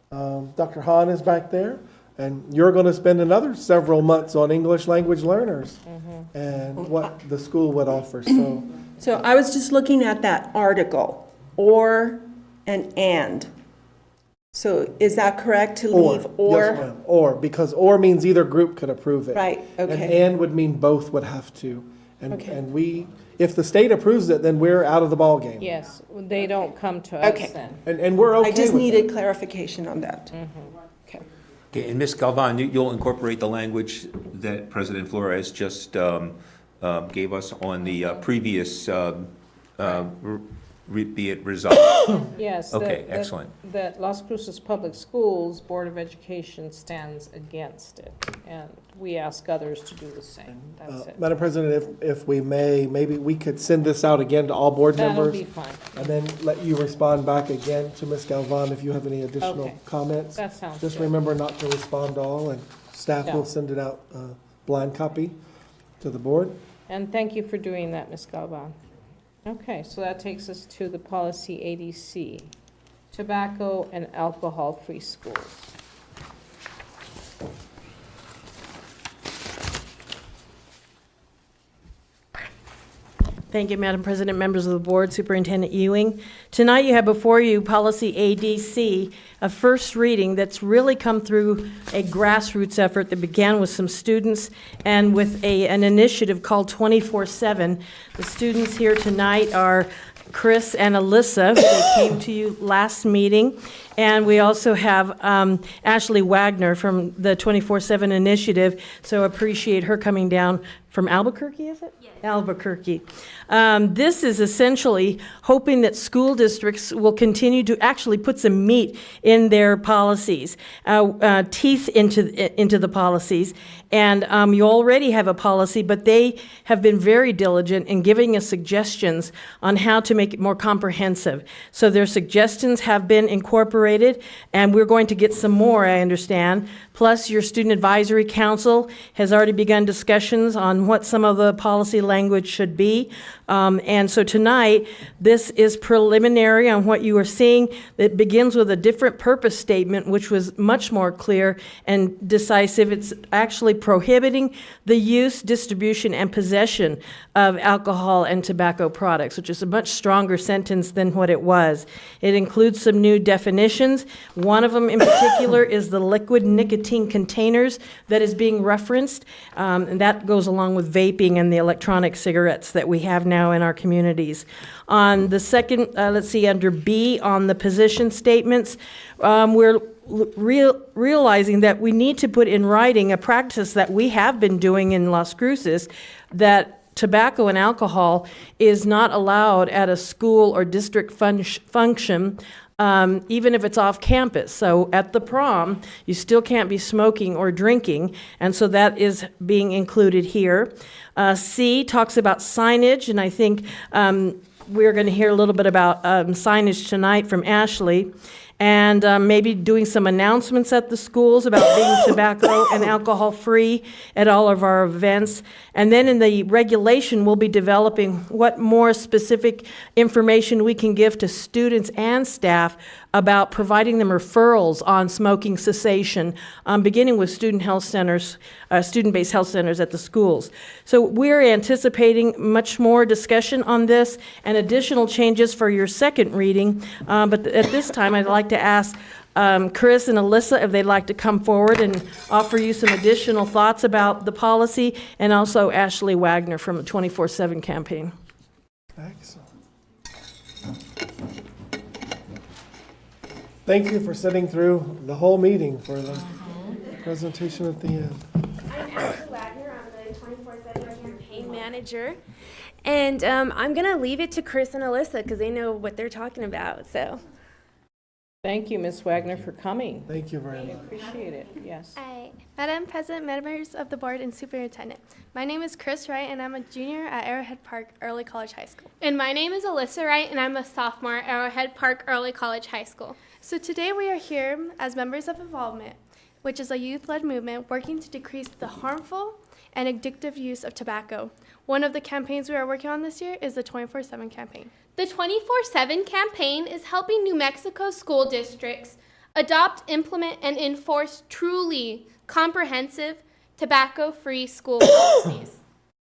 Dr. Hahn is back there, and you're gonna spend another several months on English language learners and what the school would offer, so. So I was just looking at that article, or and. So is that correct to leave or? Yes, ma'am, or, because or means either group could approve it. Right, And okay. would mean both would have to. Okay. And we, if the state approves it, then we're out of the ballgame. Yes, they don't come to us Okay. then. And we're okay I with just that. needed clarification on that. Okay. Okay, and Ms. Galvan, you'll incorporate the language that President Flores just gave us on the previous, be it resolved. Yes. Okay, excellent. That Las Cruces Public Schools Board of Education stands against it, and we ask others to do the same. That's it. Madam President, if we may, maybe we could send this out again to all board That'll members. be fine. And then let you respond back again to Ms. Galvan if you have any additional Okay. comments. That sounds Just good. remember not to respond to all, and staff Yeah. will send it out, blind copy to the board. And thank you for doing that, Ms. Galvan. Okay, so that takes us to the policy ADC, tobacco and alcohol-free schools. Thank you, Madam President, members of the board, Superintendent Ewing. Tonight you have before you policy ADC, a first reading that's really come through a grassroots effort that began with some students and with an initiative called 24/7. The students here tonight are Chris and Alyssa, who they came to you last meeting. And we also have Ashley Wagner from the 24/7 initiative, so appreciate her coming down from Albuquerque, is it? Yes. Albuquerque. This is essentially hoping that school districts will continue to actually put some meat in their policies, teeth into the policies. And you already have a policy, but they have been very diligent in giving us suggestions on how to make it more comprehensive. So their suggestions have been incorporated, and we're going to get some more, I understand. Plus, your Student Advisory Council has already begun discussions on what some of the policy language should be. And so tonight, this is preliminary on what you are seeing. It begins with a different purpose statement, which was much more clear and decisive. It's actually prohibiting the use, distribution, and possession of alcohol and tobacco products, which is a much stronger sentence than what it was. It includes some new definitions. One of them in particular is the liquid nicotine containers that is being referenced, and that goes along with vaping and the electronic cigarettes that we have now in our communities. On the second, let's see, under B, on the position statements, we're realizing that we need to put in writing a practice that we have been doing in Las Cruces, that tobacco and alcohol is not allowed at a school or district function, even if it's off campus. So at the prom, you still can't be smoking or drinking, and so that is being included here. C talks about signage, and I think we're going to hear a little bit about signage tonight from Ashley. and maybe doing some announcements at the schools about being tobacco and alcohol-free at all of our events. And then in the regulation, we'll be developing what more specific information we can give to students and staff about providing them referrals on smoking cessation, beginning with student health centers, student-based health centers at the schools. So we're anticipating much more discussion on this and additional changes for your second reading. But at this time, I'd like to ask Chris and Alyssa if they'd like to come forward and offer you some additional thoughts about the policy, and also Ashley Wagner from the 24/7 campaign. Excellent. Thank you for sitting through the whole meeting for the presentation at the end. I'm Ashley Wagner. I'm the 24/7 campaign manager. And I'm going to leave it to Chris and Alyssa because they know what they're talking about. So. Thank you, Ms. Wagner, for coming. Thank you very much. Appreciate it, yes. Hi, Madam President, members of the board, and superintendent. My name is Chris Wright, and I'm a junior at Arrowhead Park Early College High School. And my name is Alyssa Wright, and I'm a sophomore at Arrowhead Park Early College High School. So today we are here as members of Involvement, which is a youth-led movement working to decrease the harmful and addictive use of tobacco. One of the campaigns we are working on this year is the 24/7 campaign. The 24/7 campaign is helping New Mexico school districts adopt, implement, and enforce truly comprehensive tobacco-free school policies.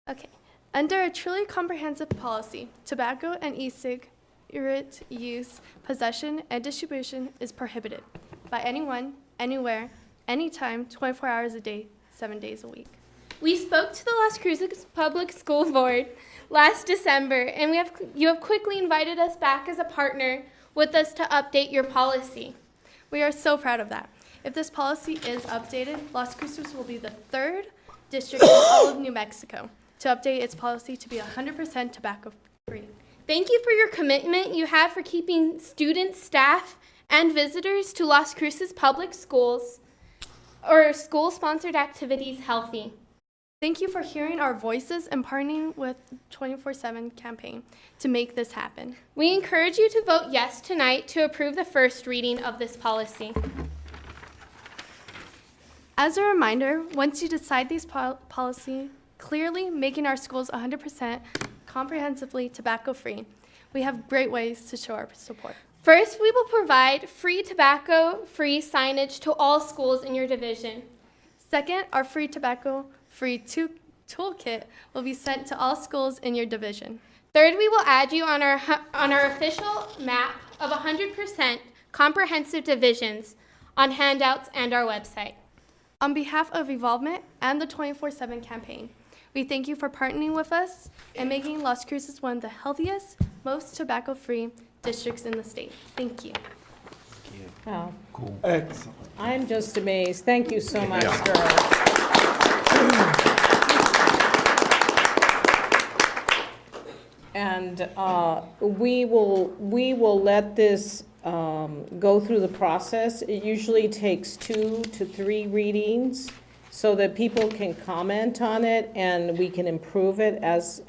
Okay. Under a truly comprehensive policy, tobacco and e-cigarette use, possession, and distribution is prohibited by anyone, anywhere, anytime, 24 hours a day, 7 days a week. We spoke to the Las Cruces Public School Board last December, and you have quickly invited us back as a partner with us to update your policy. We are so proud of that. If this policy is updated, Las Cruces will be the third district in all of New Mexico to update its policy to be 100% tobacco-free. Thank you for your commitment you have for keeping students, staff, and visitors to Las Cruces Public Schools or school-sponsored activities healthy. Thank you for hearing our voices and partnering with 24/7 campaign to make this happen. We encourage you to vote yes tonight to approve the first reading of this policy. As a reminder, once you decide these policy, clearly making our schools 100% comprehensively tobacco-free, we have great ways to show our support. First, we will provide free tobacco-free signage to all schools in your division. Second, our free tobacco-free toolkit will be sent to all schools in your division. Third, we will add you on our official map of 100% comprehensive divisions on handouts and our website. On behalf of Involvement and the 24/7 campaign, we thank you for partnering with us and making Las Cruces one of the healthiest, most tobacco-free districts in the state. Thank you. Wow. Cool. Excellent. I'm just amazed. Thank you so much, girls. And we will let this go through the process. It usually takes 2 to 3 readings so that people can comment on it and we can improve it as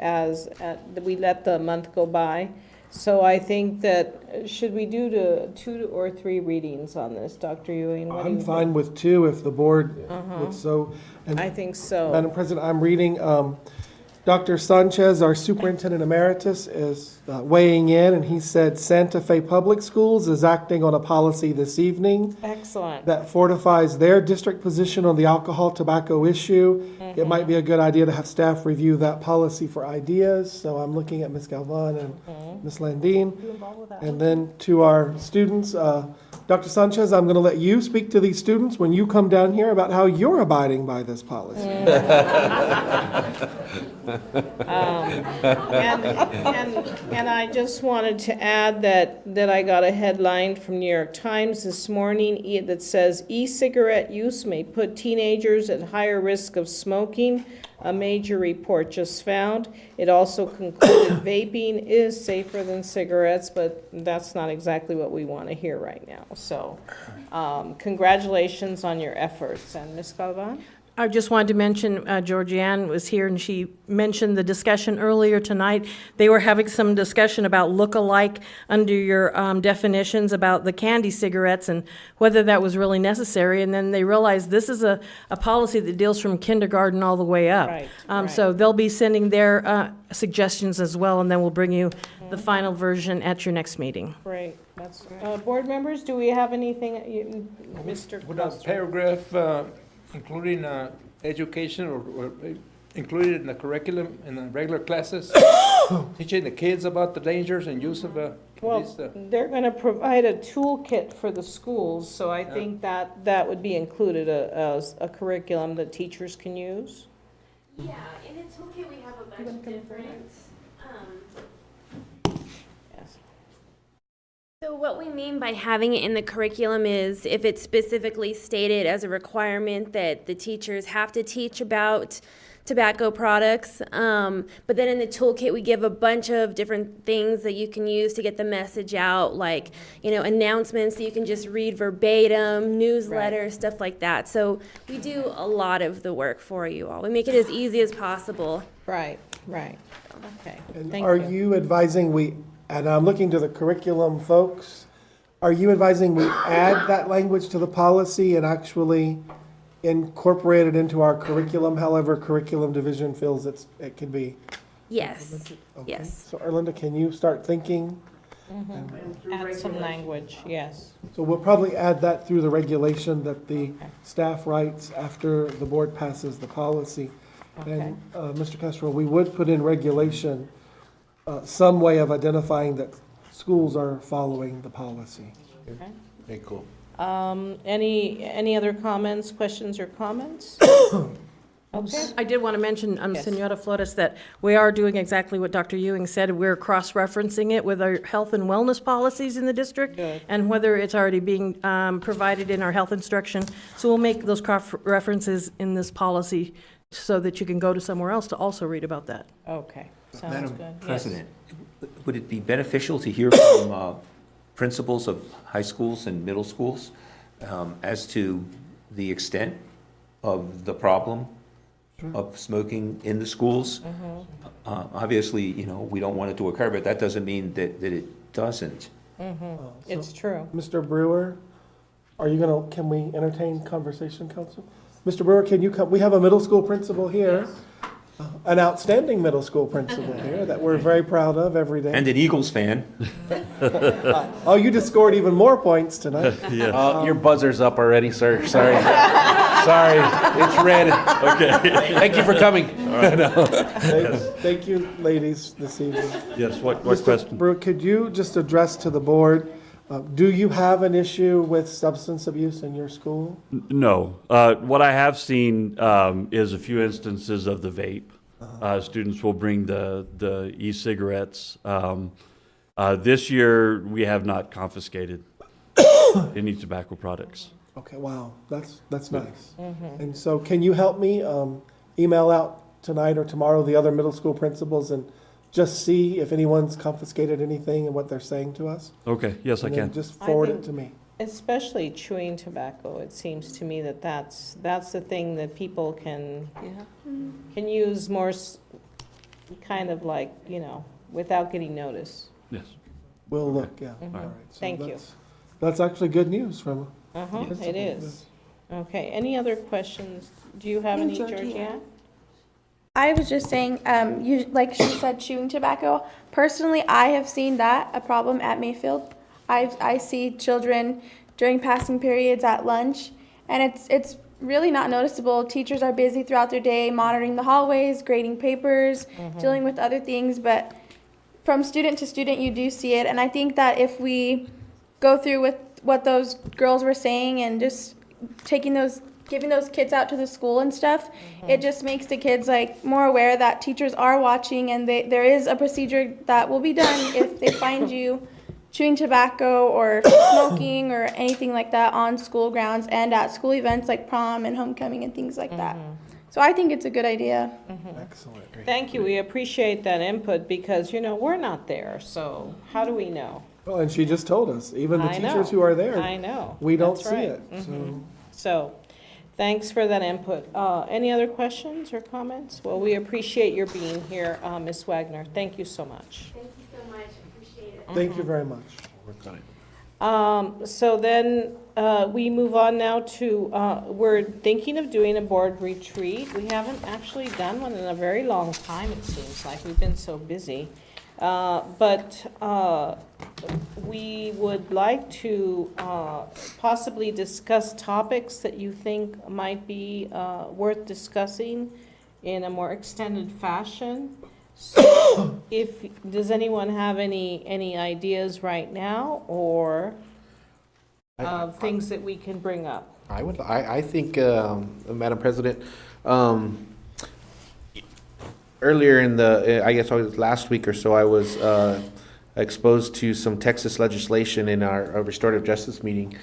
we let the month go by. So I think that, should we do 2 or 3 readings on this, Dr. Ewing? What do you I'm think? fine with 2 if the board would so. And I think so. Madam President, I'm reading, Dr. Sanchez, our Superintendent Emeritus, is weighing in, and he said Santa Fe Public Schools is acting on a policy this evening Excellent. that fortifies their district position on the alcohol tobacco issue. It might be a good idea to have staff review that policy for ideas. So I'm looking at Ms. Galvan and Ms. Landine. And then to our students, Dr. Sanchez, I'm going to let you speak to these students when you come down here about how you're abiding by this policy. And I just wanted to add that I got a headline from New York Times this morning that says e-cigarette use may put teenagers at higher risk of smoking. A major report just found. It also concluded vaping is safer than cigarettes, but that's not exactly what we want to hear right now. So congratulations on your efforts. And Ms. Galvan? I just wanted to mention, Georgianne was here, and she mentioned the discussion earlier tonight. They were having some discussion about look-alike under your definitions about the candy cigarettes and whether that was really necessary. And then they realized this is a policy that deals from kindergarten all the way up. Right, So they'll be sending their suggestions as well, and then we'll bring you the final version at your next meeting. Great. That's, board members, do we have anything, Mr. Would a Costa? paragraph including education or included in the curriculum in the regular classes, teaching the kids about the dangers and use of Well, these, they're going to provide a toolkit for the schools, so I think that would be included as a curriculum that teachers can use. Yeah, in the toolkit we have a bunch of different. Yes. So what we mean by having it in the curriculum is if it's specifically stated as a requirement that the teachers have to teach about tobacco products. But then in the toolkit, we give a bunch of different things that you can use to get the message out, like, announcements that you can just read verbatim, newsletters, stuff like that. So we do a lot of the work for you all. We make it as easy as possible. Right, right. Okay, And thank are you. you advising and I'm looking to the curriculum folks, are you advising we add that language to the policy and actually incorporate it into our curriculum, however curriculum division feels it can be? Yes, Okay. yes. So Erlinda, can you start thinking? Add some language, yes. So we'll probably add that through the regulation that the staff writes after the board passes the policy. And Mr. Castro, we would put in regulation some way of identifying that schools are following the policy. Okay. Okay, cool. Any other comments, questions, or comments? Okay. I did want to mention, Yes. Senora Flores, that we are doing exactly what Dr. Ewing said. We're cross-referencing it with our health and wellness policies in the district, Good. and whether it's already being provided in our health instruction. So we'll make those cross-references in this policy so that you can go to somewhere else to also read about that. Okay, sounds Madam good. Yes. President, would it be beneficial to hear from principals of high schools and middle schools as to the extent of the problem of smoking in the schools? Obviously, we don't want it to occur, but that doesn't mean that it doesn't. It's true. Mr. Brewer, can we entertain conversation, council? Mr. Brewer, can you come? We have a middle school principal here, an outstanding middle school principal here that we're very proud of every day. And an Eagles fan. Oh, you just scored even more points tonight. Your buzzer's up already, sir. Sorry. Sorry, it's red. Okay. Thank you for coming. Thank you, ladies, this evening. Yes, what Mr. question? Brewer, could you just address to the board, do you have an issue with substance abuse in your school? No. What I have seen is a few instances of the vape. Students will bring the e-cigarettes. This year, we have not confiscated any tobacco products. Okay, wow, that's nice. And so can you help me email out tonight or tomorrow the other middle school principals and just see if anyone's confiscated anything and what they're saying to us? Okay, yes, I And then can. just forward I it to me. Especially chewing tobacco, it seems to me that's the thing that people can use more kind of like, without getting notice. Yes. We'll look, yeah. Mhm. All right. So Thank you. That's actually good news from. It is. Okay, any other questions? Do you have any, Georgianne? I was just saying, like she said, chewing tobacco. Personally, I have seen that a problem at Mayfield. I see children during passing periods at lunch, and it's really not noticeable. Teachers are busy throughout their day monitoring the hallways, grading papers, dealing with other things, but from student to student, you do see it. And I think that if we go through with what those girls were saying and just giving those kids out to the school and stuff, it just makes the kids more aware that teachers are watching, and there is a procedure that will be done if they find you chewing tobacco or smoking or anything like that on school grounds and at school events like prom and homecoming and things like that. So I think it's a good idea. Excellent. Thank you, we appreciate that input because, we're not there, so how do we know? Well, and she just told us, even the I know. teachers who are there. I know. We don't That's see right. it. So So, Thanks for that input. Any other questions or comments? Well, we appreciate your being here, Ms. Wagner. Thank you so much. Thank you so much. Appreciate it. Thank you very much. Work on it. So then we move on now to, we're thinking of doing a board retreat. We haven't actually done one in a very long time, it seems like. We've been so busy. But we would like to possibly discuss topics that you think might be worth discussing in a more extended fashion. So does anyone have any ideas right now or things that we can bring up? I think, Madam President, earlier in I guess it was last week or so, I was exposed to some Texas legislation in our restorative justice meeting.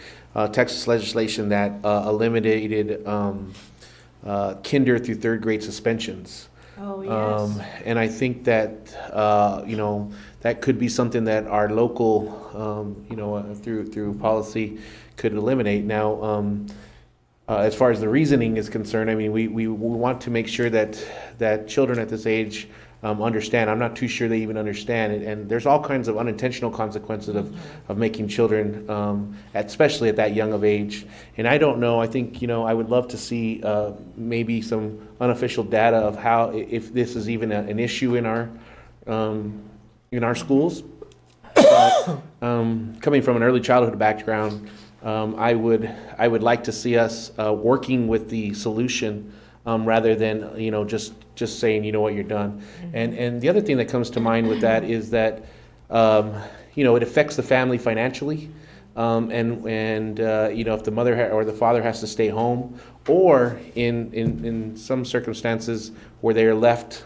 Texas legislation that eliminated kinder through third grade suspensions. Oh, yes. And I think that, that could be something that our local, through policy could eliminate. Now, as far as the reasoning is concerned, I mean, we want to make sure that children at this age understand. I'm not too sure they even understand it. And there's all kinds of unintentional consequences of making children, especially at that young of age. And I don't know, I think, I would love to see maybe some unofficial data of how, if this is even an issue in our schools. But, coming from an early childhood background, I would like to see us working with the solution rather than just saying, you know what, you're done. And the other thing that comes to mind with that is that it affects the family financially, and if the mother or the father has to stay home, or in some circumstances where they are left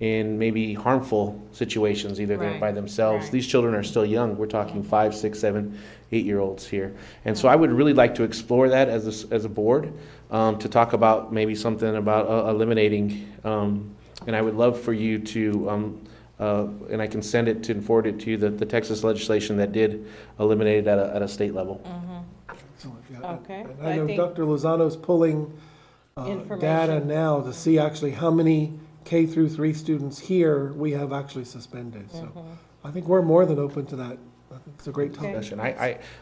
in maybe harmful situations, either they're by themselves. These children are still young. We're talking 5, 6, 7, 8-year-olds here. And so I would really like to explore that as a board, to talk about maybe something about eliminating, and I would love for you to, and I can send it to and forward it to you, the Texas legislation that did eliminate it at a state level. Okay. And I know Dr. Lozano's pulling data now to see actually how many K through 3 students here we have actually suspended. So I think we're more than open to that. I think it's a great topic.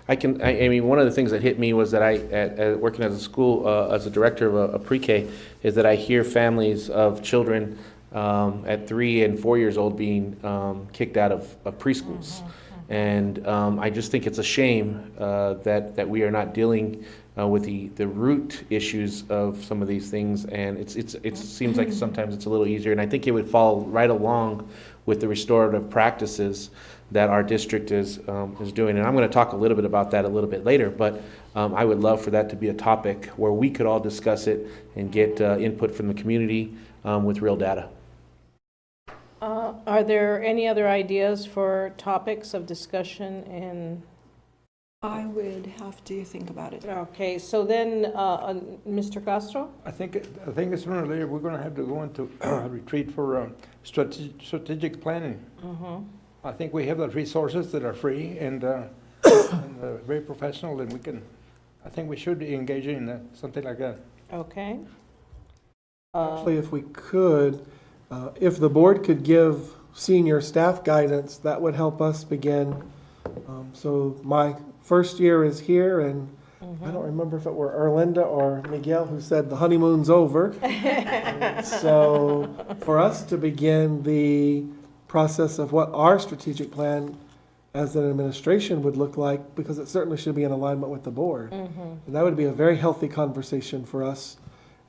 I mean, one of the things that hit me was that working as a school, as a director of a pre-K, is that I hear families of children at 3 and 4 years old being kicked out of preschools. And I just think it's a shame that we are not dealing with the root issues of some of these things, and it seems like sometimes it's a little easier, and I think it would fall right along with the restorative practices that our district is doing. And I'm going to talk a little bit about that a little bit later, but I would love for that to be a topic where we could all discuss it and get input from the community with real data. Are there any other ideas for topics of discussion? I would have to think about it. Okay, so then, Mr. Castro? I think sooner or later we're going to have to go into a retreat for strategic planning. I think we have the resources that are free and very professional, and I think we should be engaging in something like that. Okay. Actually, if we could, if the board could give senior staff guidance, that would help us begin. So my first year is here, and I don't remember if it were Erlinda or Miguel who said the honeymoon's over. So for us to begin the process of what our strategic plan as an administration would look like, because it certainly should be in alignment with the board. And that would be a very healthy conversation for us,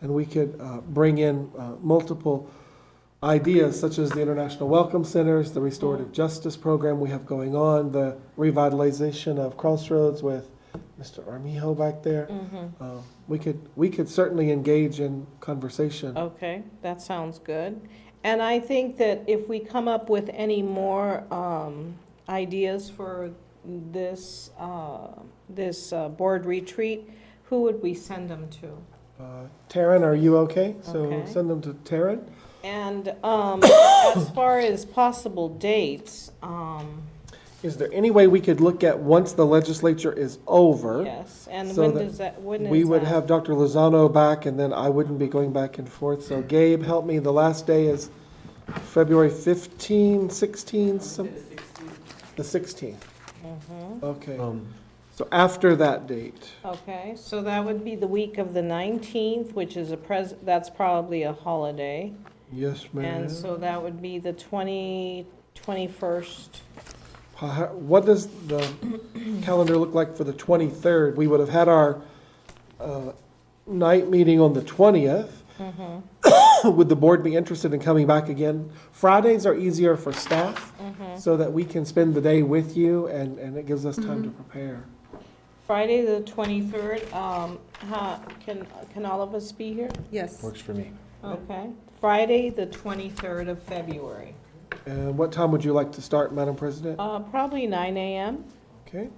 and we could bring in multiple ideas such as the International Welcome Centers, the Restorative Justice Program we have going on, the revitalization of Crossroads with Mr. Armijo back there. We could certainly engage in conversation. Okay, that sounds good. And I think that if we come up with any more ideas for this board retreat, who would we send them to? Taryn, are you okay? So Okay. send them to Taryn. And as far as possible dates, Is there any way we could look at once the legislature is over? Yes, and so when that does that, when is we would that? have Dr. Lozano back, and then I wouldn't be going back and forth. So Gabe, help me, the last day is February 15, 16, the 16th. Okay. So after that date. Okay, so that would be the week of the 19th, which is that's probably a holiday. Yes, ma'am. And so that would be the 21st. What does the calendar look like for the 23rd? We would have had our night meeting on the 20th. Would the board be interested in coming back again? Fridays are easier for staff, so that we can spend the day with you, and it gives us time to prepare. Friday, the 23rd, can all of us be here? Yes. Works for me. Okay. Friday, the 23rd of February. And what time would you like to start, Madam President? Probably 9 a.m. Okay.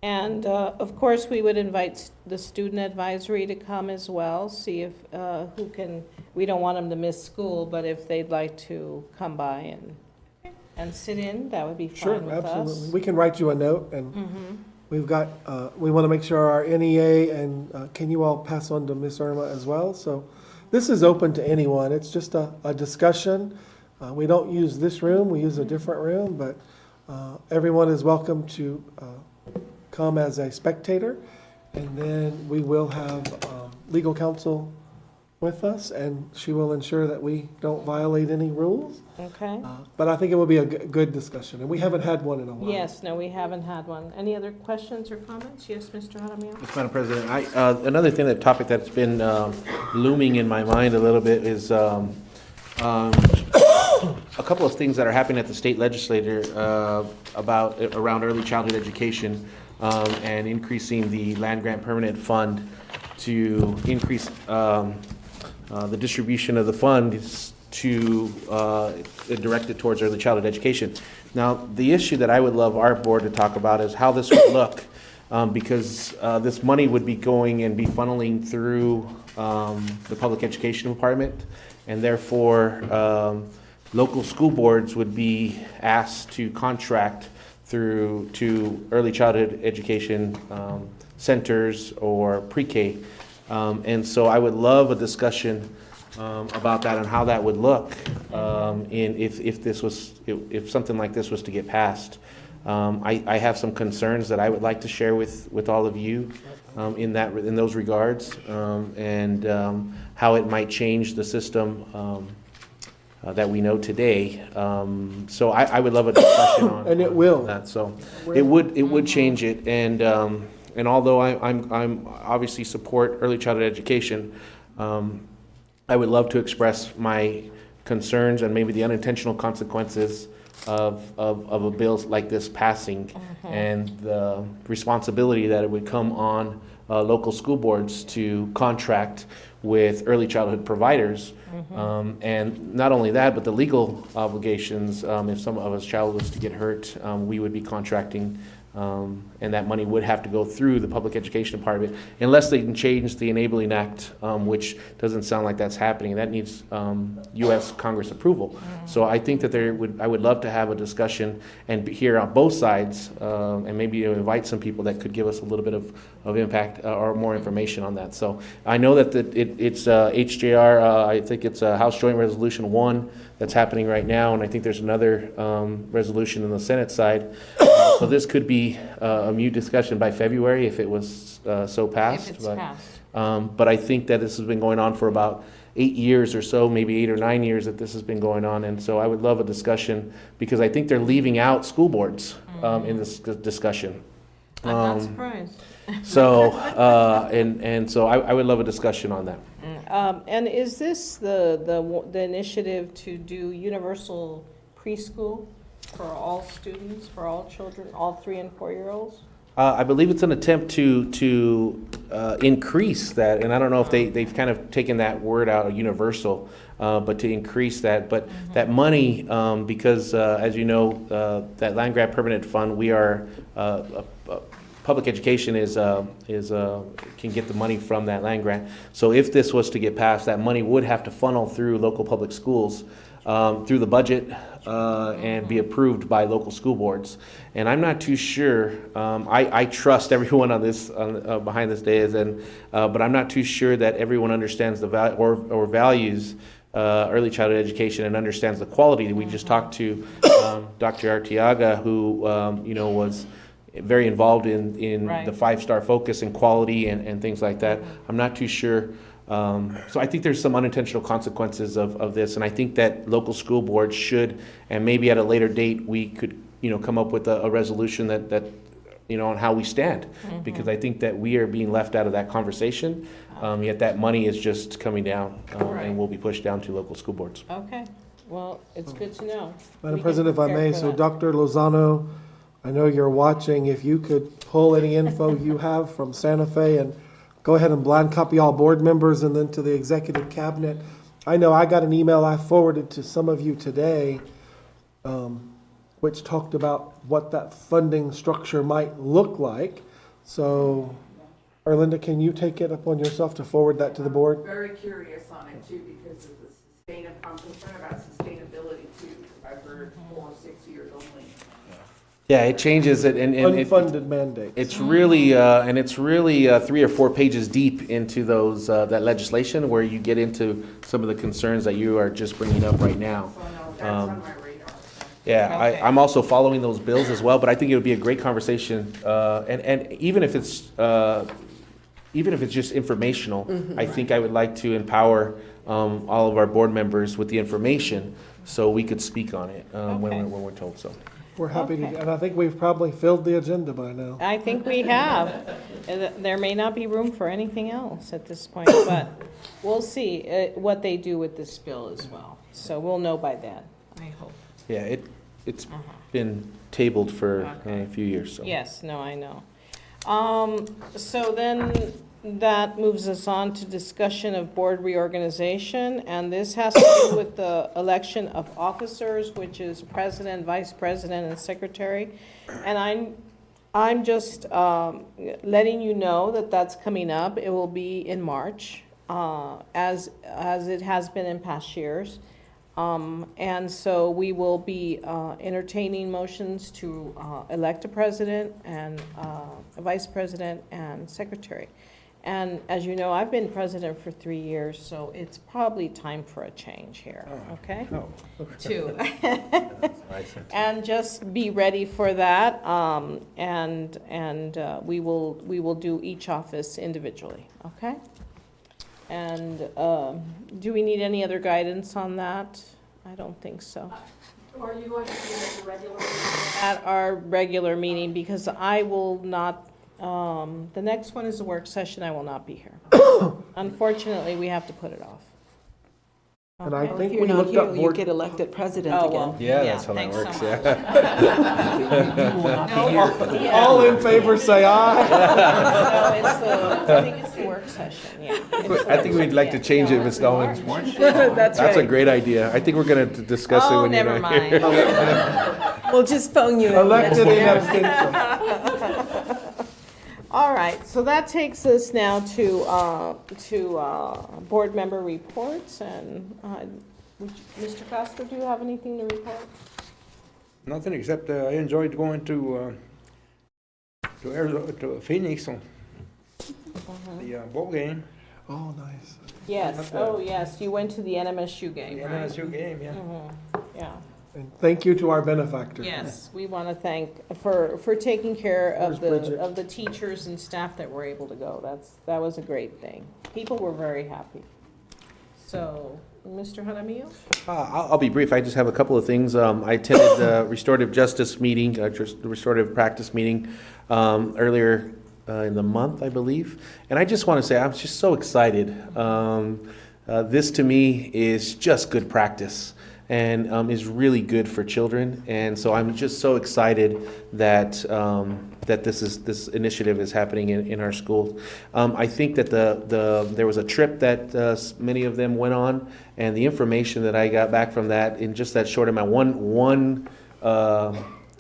And of course, we would invite the student advisory to come as well, see if, who can, we don't want them to miss school, but if they'd like to come by and sit in, that would be Sure, fine with us. absolutely. We can write you a note, and we've got, we want to make sure our NEA, and can you all pass on to Ms. Irma as well? So this is open to anyone. It's just a discussion. We don't use this room, we use a different room, but everyone is welcome to come as a spectator. And then we will have legal counsel with us, and she will ensure that we don't violate any rules. Okay. But I think it will be a good discussion, and we haven't had one in a while. Yes, no, we haven't had one. Any other questions or comments? Yes, Mr. Jaramillo? Yes, Madam President. Another thing, that topic that's been looming in my mind a little bit is a couple of things that are happening at the state legislature around early childhood education and increasing the land grant permanent fund to increase the distribution of the fund to direct it towards early childhood education. Now, the issue that I would love our board to talk about is how this would look, because this money would be going and be funneling through the public education department, and therefore local school boards would be asked to contract through to early childhood education centers or pre-K. And so I would love a discussion about that and how that would look if something like this was to get passed. I have some concerns that I would like to share with all of you in those regards, and how it might change the system that we know today. So I would love a discussion on And it will. that. So it would change it, and although I'm obviously support early childhood education, I would love to express my concerns and maybe the unintentional consequences of a bill like this passing, and the responsibility that it would come on local school boards to contract with early childhood providers. And not only that, but the legal obligations, if some of us child was to get hurt, we would be contracting, and that money would have to go through the public education department unless they can change the Enabling Act, which doesn't sound like that's happening. That needs U.S. Congress approval. So I think that I would love to have a discussion and hear on both sides, and maybe invite some people that could give us a little bit of impact or more information on that. So I know that it's HJR, I think it's House Joint Resolution 1 that's happening right now, and I think there's another resolution in the Senate side. So this could be a mute discussion by February if it was so passed. If it's passed. But I think that this has been going on for about 8 years or so, maybe 8 or 9 years that this has been going on. And so I would love a discussion, because I think they're leaving out school boards in this discussion. I'm not surprised. So, and so I would love a discussion on that. And is this the initiative to do universal preschool for all students, for all children, all 3- and 4-year-olds? I believe it's an attempt to increase that, and I don't know if they've kind of taken that word out, universal, but to increase that. But that money, because as you know, that land grant permanent fund, we are public education can get the money from that land grant. So if this was to get passed, that money would have to funnel through local public schools. through the budget and be approved by local school boards. And I'm not too sure. I trust everyone on this behind this dais, but I'm not too sure that everyone understands the value or values early childhood education and understands the quality. We just talked to Dr. Arteaga, who was very involved in Right. the 5-star focus and quality and things like that. I'm not too sure. So I think there's some unintentional consequences of this, and I think that local school boards should, and maybe at a later date, we could, come up with a resolution that on how we stand, because I think that we are being left out of that conversation, yet that money is just coming down, and will be pushed down to local school boards. Okay, well, it's good to know. Madam We President, if can I may, prepare for so that. Dr. Lozano, I know you're watching. If you could pull any info you have from Santa Fe and go ahead and blind copy all board members and then to the executive cabinet. I know I got an email I forwarded to some of you today, which talked about what that funding structure might look like. So, Erlinda, can you take it upon yourself to forward that to the board? Very curious on it too, because of the I'm concerned about sustainability too, because I've heard 4 or 6 years only. Yeah, it changes it, and Unfunded mandate. it's really 3 or 4 pages deep into those that legislation, where you get into some of the concerns that you are just bringing up right now. So no, that's on my radar. Yeah, Okay. I'm also following those bills as well, but I think it would be a great conversation, and even if it's just informational, I think I would like to empower all of our board members with the information so we could speak on it when we're told so. We're happy to, Okay. and I think we've probably filled the agenda by now. I think we have. There may not be room for anything else at this point, but we'll see what they do with this bill as well. So we'll know by then, I hope. Yeah, it's been tabled for a few years, so. Yes, no, I know. So then that moves us on to discussion of board reorganization, and this has to do with the election of officers, which is president, vice president, and secretary. And I'm just letting you know that that's coming up. It will be in March, as it has been in past years. And so we will be entertaining motions to elect a president and a vice president and secretary. And as you know, I've been president for 3 years, so it's probably time for a change here, okay? Too. And just be ready for that, and we will do each office individually, okay? And do we need any other guidance on that? I don't think so. Or are you going to do it at the regular meeting? At our regular meeting, because I will not, the next one is a work session, I will not be here. Unfortunately, we have to put it off. And I Okay. think we looked up You board. get elected president Oh, again. well, Yeah, that's how that thanks works, so yeah. much. All in favor, say aye. No, I think it's the work session, yeah. I think we'd like to change it, Ms. Dahlman. That's That's a right. great idea. I think we're gonna discuss it Oh, when you're never not here. mind. We'll just phone you in. Elected in Yes. abstention. All right, so that takes us now to board member reports, and Mr. Costa, do you have anything to report? Nothing except I enjoyed going to Phoenix on the ball game. Oh, nice. Yes, oh, yes, you went to the NMSU game, right? NSU game, yeah. Yeah. And thank you to our benefactor. Yes, we want to thank for taking care of Where's Bridget? the teachers and staff that were able to go. That was a great thing. People were very happy. So, Mr. Jaramillo? I'll be brief. I just have a couple of things. I attended the restorative justice meeting, the restorative practice meeting earlier in the month, I believe. And I just want to say, I'm just so excited. This to me is just good practice and is really good for children. And so I'm just so excited that that this initiative is happening in our schools. I think that there was a trip that many of them went on, and the information that I got back from that in just that short amount, one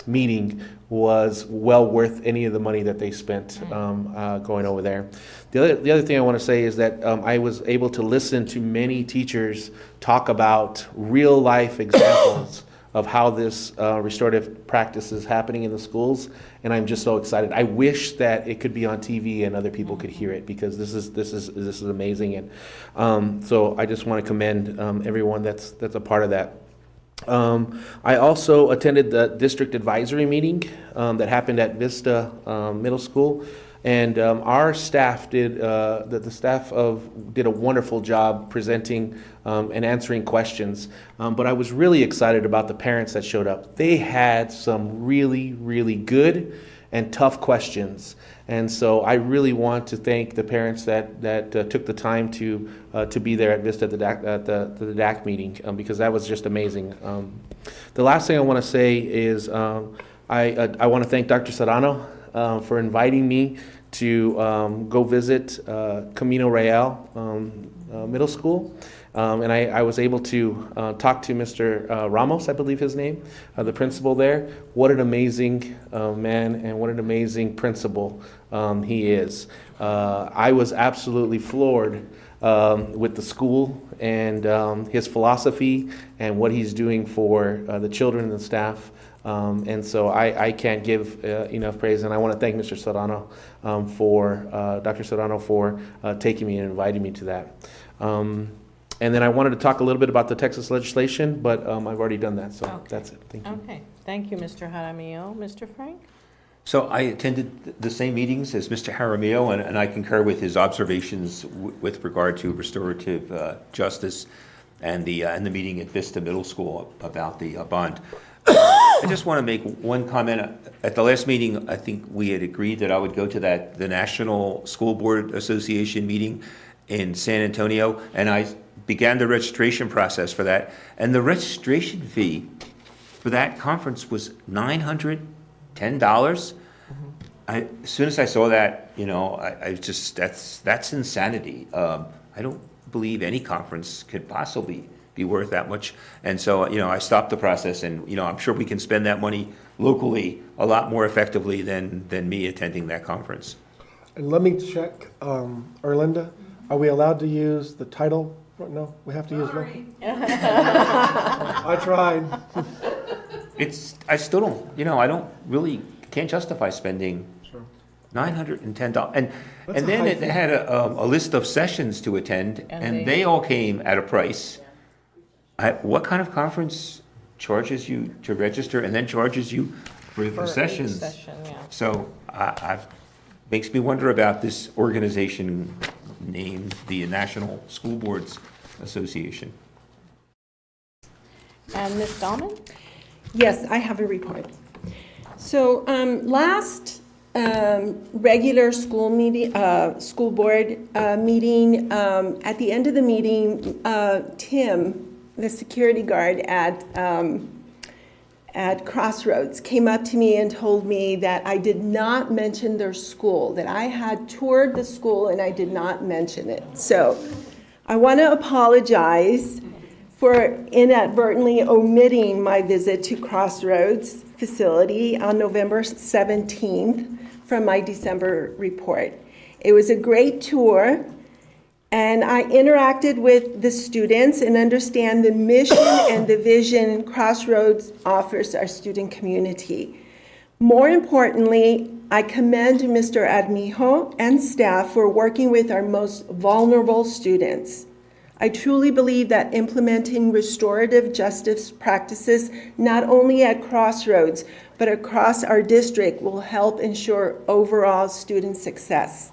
meeting was well worth any of the money that they spent going over there. The other thing I want to say is that I was able to listen to many teachers talk about real life examples of how this restorative practice is happening in the schools, and I'm just so excited. I wish that it could be on TV and other people could hear it, because this is amazing, and so I just want to commend everyone that's a part of that. I also attended the district advisory meeting that happened at Vista Middle School, and our staff did the staff did a wonderful job presenting and answering questions. But I was really excited about the parents that showed up. They had some really, really good and tough questions, and so I really want to thank the parents that took the time to be there at Vista at the DAC meeting, because that was just amazing. The last thing I want to say is I want to thank Dr. Serrano for inviting me to go visit Camino Real Middle School. And I was able to talk to Mr. Ramos, I believe his name, the principal there. What an amazing man, and what an amazing principal he is. I was absolutely floored with the school and his philosophy and what he's doing for the children and the staff. And so I can't give enough praise, and I want to thank Mr. Serrano Dr. Serrano for taking me and inviting me to that. And then I wanted to talk a little bit about the Texas legislation, but I've already done that, so that's it. Thank you. Okay, thank you, Mr. Jaramillo. Mr. Frank? So I attended the same meetings as Mr. Jaramillo, and I concur with his observations with regard to restorative justice and the meeting at Vista Middle School about the bond. I just want to make one comment. At the last meeting, I think we had agreed that I would go to the National School Board Association meeting in San Antonio, and I began the registration process for that. And the registration fee for that conference was $910. As soon as I saw that, I just, that's insanity. I don't believe any conference could possibly be worth that much. And so, I stopped the process, and, I'm sure we can spend that money locally a lot more effectively than me attending that conference. And let me check, Erlinda, are we allowed to use the title? No, we have to use local. I tried. I still don't, I don't really, can't justify spending $910. And then it had a list of sessions to attend, and they all came at a price. What kind of conference charges you to register and then charges you for the sessions? So makes me wonder about this organization named the National School Boards Association. And Ms. Dahlman? Yes, I have a report. So last regular school meeting, school board meeting, at the end of the meeting, Tim, the security guard at Crossroads, came up to me and told me that I did not mention their school, that I had toured the school and I did not mention it. So I want to apologize for inadvertently omitting my visit to Crossroads facility on November 17th from my December report. It was a great tour, and I interacted with the students and understand the mission and the vision Crossroads offers our student community. More importantly, I commend Mr. Armijo and staff for working with our most vulnerable students. I truly believe that implementing restorative justice practices, not only at Crossroads, but across our district, will help ensure overall student success.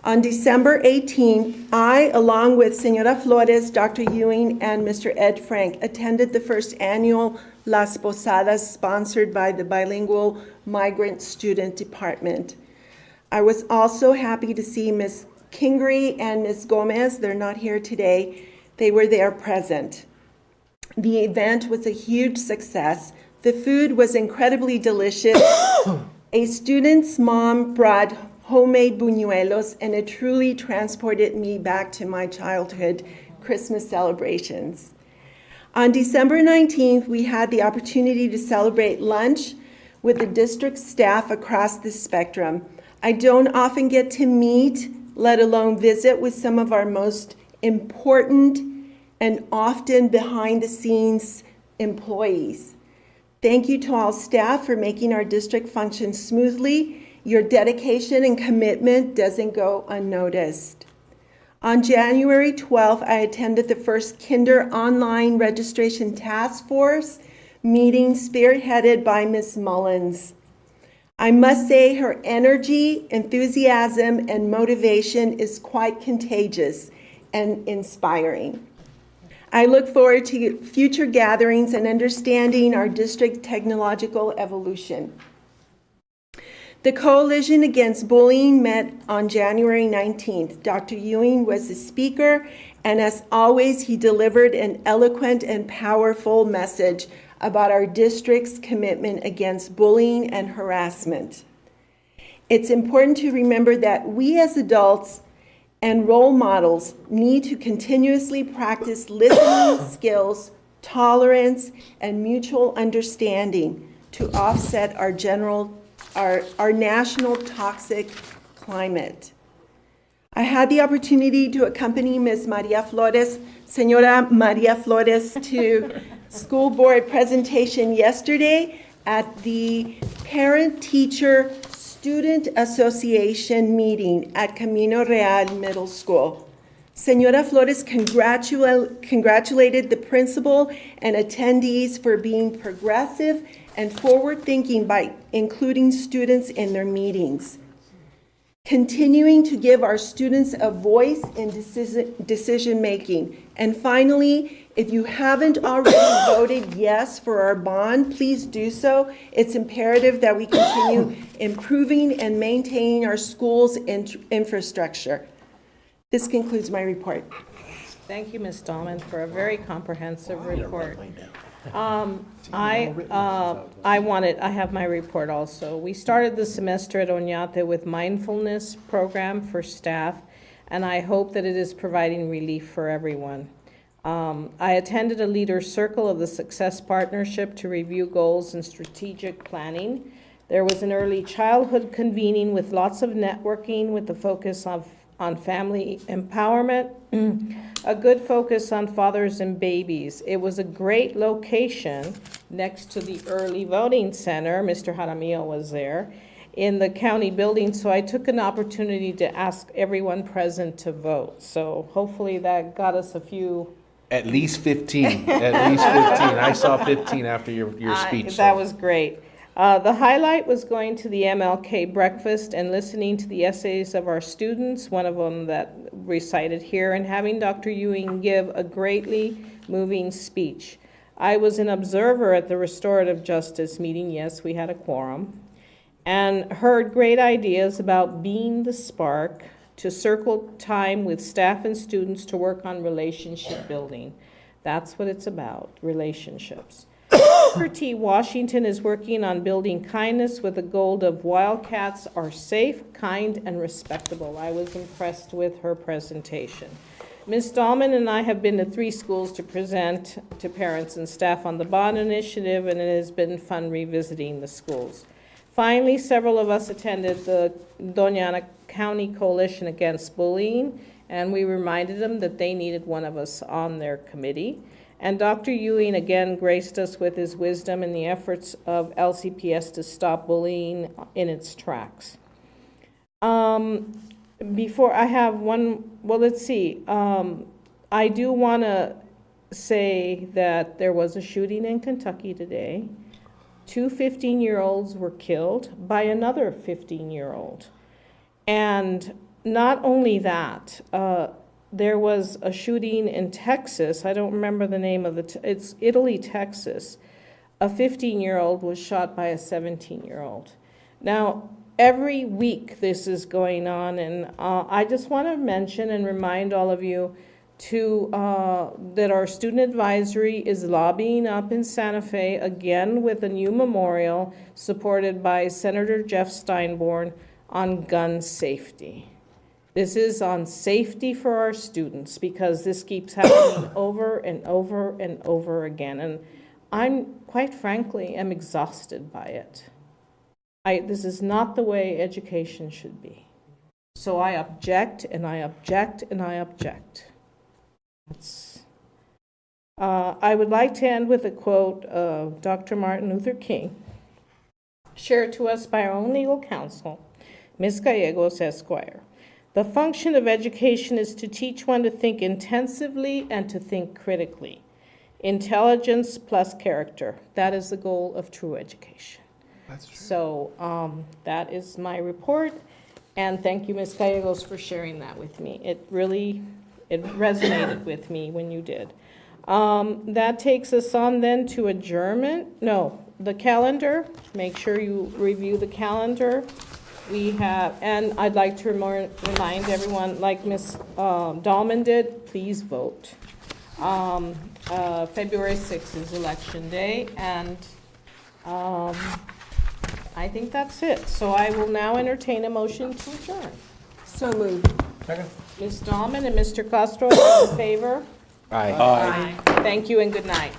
On December 18th, I, along with Senora Flores, Dr. Ewing, and Mr. Ed Frank, attended the first annual Las Posadas sponsored by the Bilingual Migrant Student Department. I was also happy to see Ms. Kingery and Ms. Gomez. They're not here today. They were there present. The event was a huge success. The food was incredibly delicious. A student's mom brought homemade buñuelos, and it truly transported me back to my childhood Christmas celebrations. On December 19th, we had the opportunity to celebrate lunch with the district staff across the spectrum. I don't often get to meet, let alone visit, with some of our most important and often behind-the-scenes employees. Thank you to all staff for making our district function smoothly. Your dedication and commitment doesn't go unnoticed. On January 12th, I attended the first Kinder Online Registration Task Force meeting spearheaded by Ms. Mullins. I must say her energy, enthusiasm, and motivation is quite contagious and inspiring. I look forward to future gatherings and understanding our district technological evolution. The Coalition Against Bullying met on January 19th. Dr. Ewing was the speaker, and as always, he delivered an eloquent and powerful message about our district's commitment against bullying and harassment. It's important to remember that we as adults and role models need to continuously practice listening skills, tolerance, and mutual understanding to offset our national toxic climate. I had the opportunity to accompany Ms. Maria Flores, Señora Maria Flores, to school board presentation yesterday at the Parent-Teacher Student Association meeting at Camino Real Middle School. Señora Flores congratulated the principal and attendees for being progressive and forward-thinking by including students in their meetings. Continuing to give our students a voice in decision-making. And finally, if you haven't already voted yes for our bond, please do so. It's imperative that we continue improving and maintaining our schools' infrastructure. This concludes my report. Thank you, Ms. Dahlman, for a very comprehensive report. I have my report also. We started the semester at Oñate with mindfulness program for staff, and I hope that it is providing relief for everyone. I attended a leader circle of the Success Partnership to review goals and strategic planning. There was an early childhood convening with lots of networking with the focus on family empowerment, a good focus on fathers and babies. It was a great location next to the early voting center. Mr. Jaramillo was there in the county building, so I took an opportunity to ask everyone present to vote. So hopefully that got us a few. At least 15, at least 15. I saw 15 after your speech. That was great. The highlight was going to the MLK breakfast and listening to the essays of our students, one of them that recited here, and having Dr. Ewing give a greatly moving speech. I was an observer at the restorative justice meeting. Yes, we had a quorum, and heard great ideas about being the spark to circle time with staff and students to work on relationship building. That's what it's about, relationships. Booker T. Washington is working on building kindness with the goal of Wildcats are safe, kind, and respectable. I was impressed with her presentation. Ms. Dahlman and I have been to 3 schools to present to parents and staff on the bond initiative, and it has been fun revisiting the schools. Finally, several of us attended the Doña Ana County Coalition Against Bullying, and we reminded them that they needed one of us on their committee. And Dr. Ewing again graced us with his wisdom in the efforts of LCPS to stop bullying in its tracks. Before I have one, well, let's see. I do want to say that there was a shooting in Kentucky today. 2 15-year-olds were killed by another 15-year-old. And not only that, there was a shooting in Texas. I don't remember the name of it's Italy, Texas. A 15-year-old was shot by a 17-year-old. Now, every week this is going on, and I just want to mention and remind all of you that our student advisory is lobbying up in Santa Fe again with a new memorial supported by Senator Jeff Steinborn on gun safety. This is on safety for our students because this keeps happening over and over and over again. And I'm, quite frankly, am exhausted by it. This is not the way education should be. So I object, and I object, and I object. I would like to end with a quote of Dr. Martin Luther King, shared to us by our own legal counsel, Ms. Gallegos, Esquire. The function of education is to teach one to think intensively and to think critically. Intelligence plus character. That is the goal of true education. That's true. So that is my report, and thank you, Ms. Gallegos, for sharing that with me. It resonated with me when you did. That takes us on then to adjournment. No, the calendar. Make sure you review the calendar. We have, and I'd like to remind everyone, like Ms. Dahlman did, please vote. February 6th is Election Day, and I think that's it. So I will now entertain a motion to adjourn. So moved. Second. Ms. Dahlman and Mr. Castro, all in favor? Aye. Aye. Thank you and good night.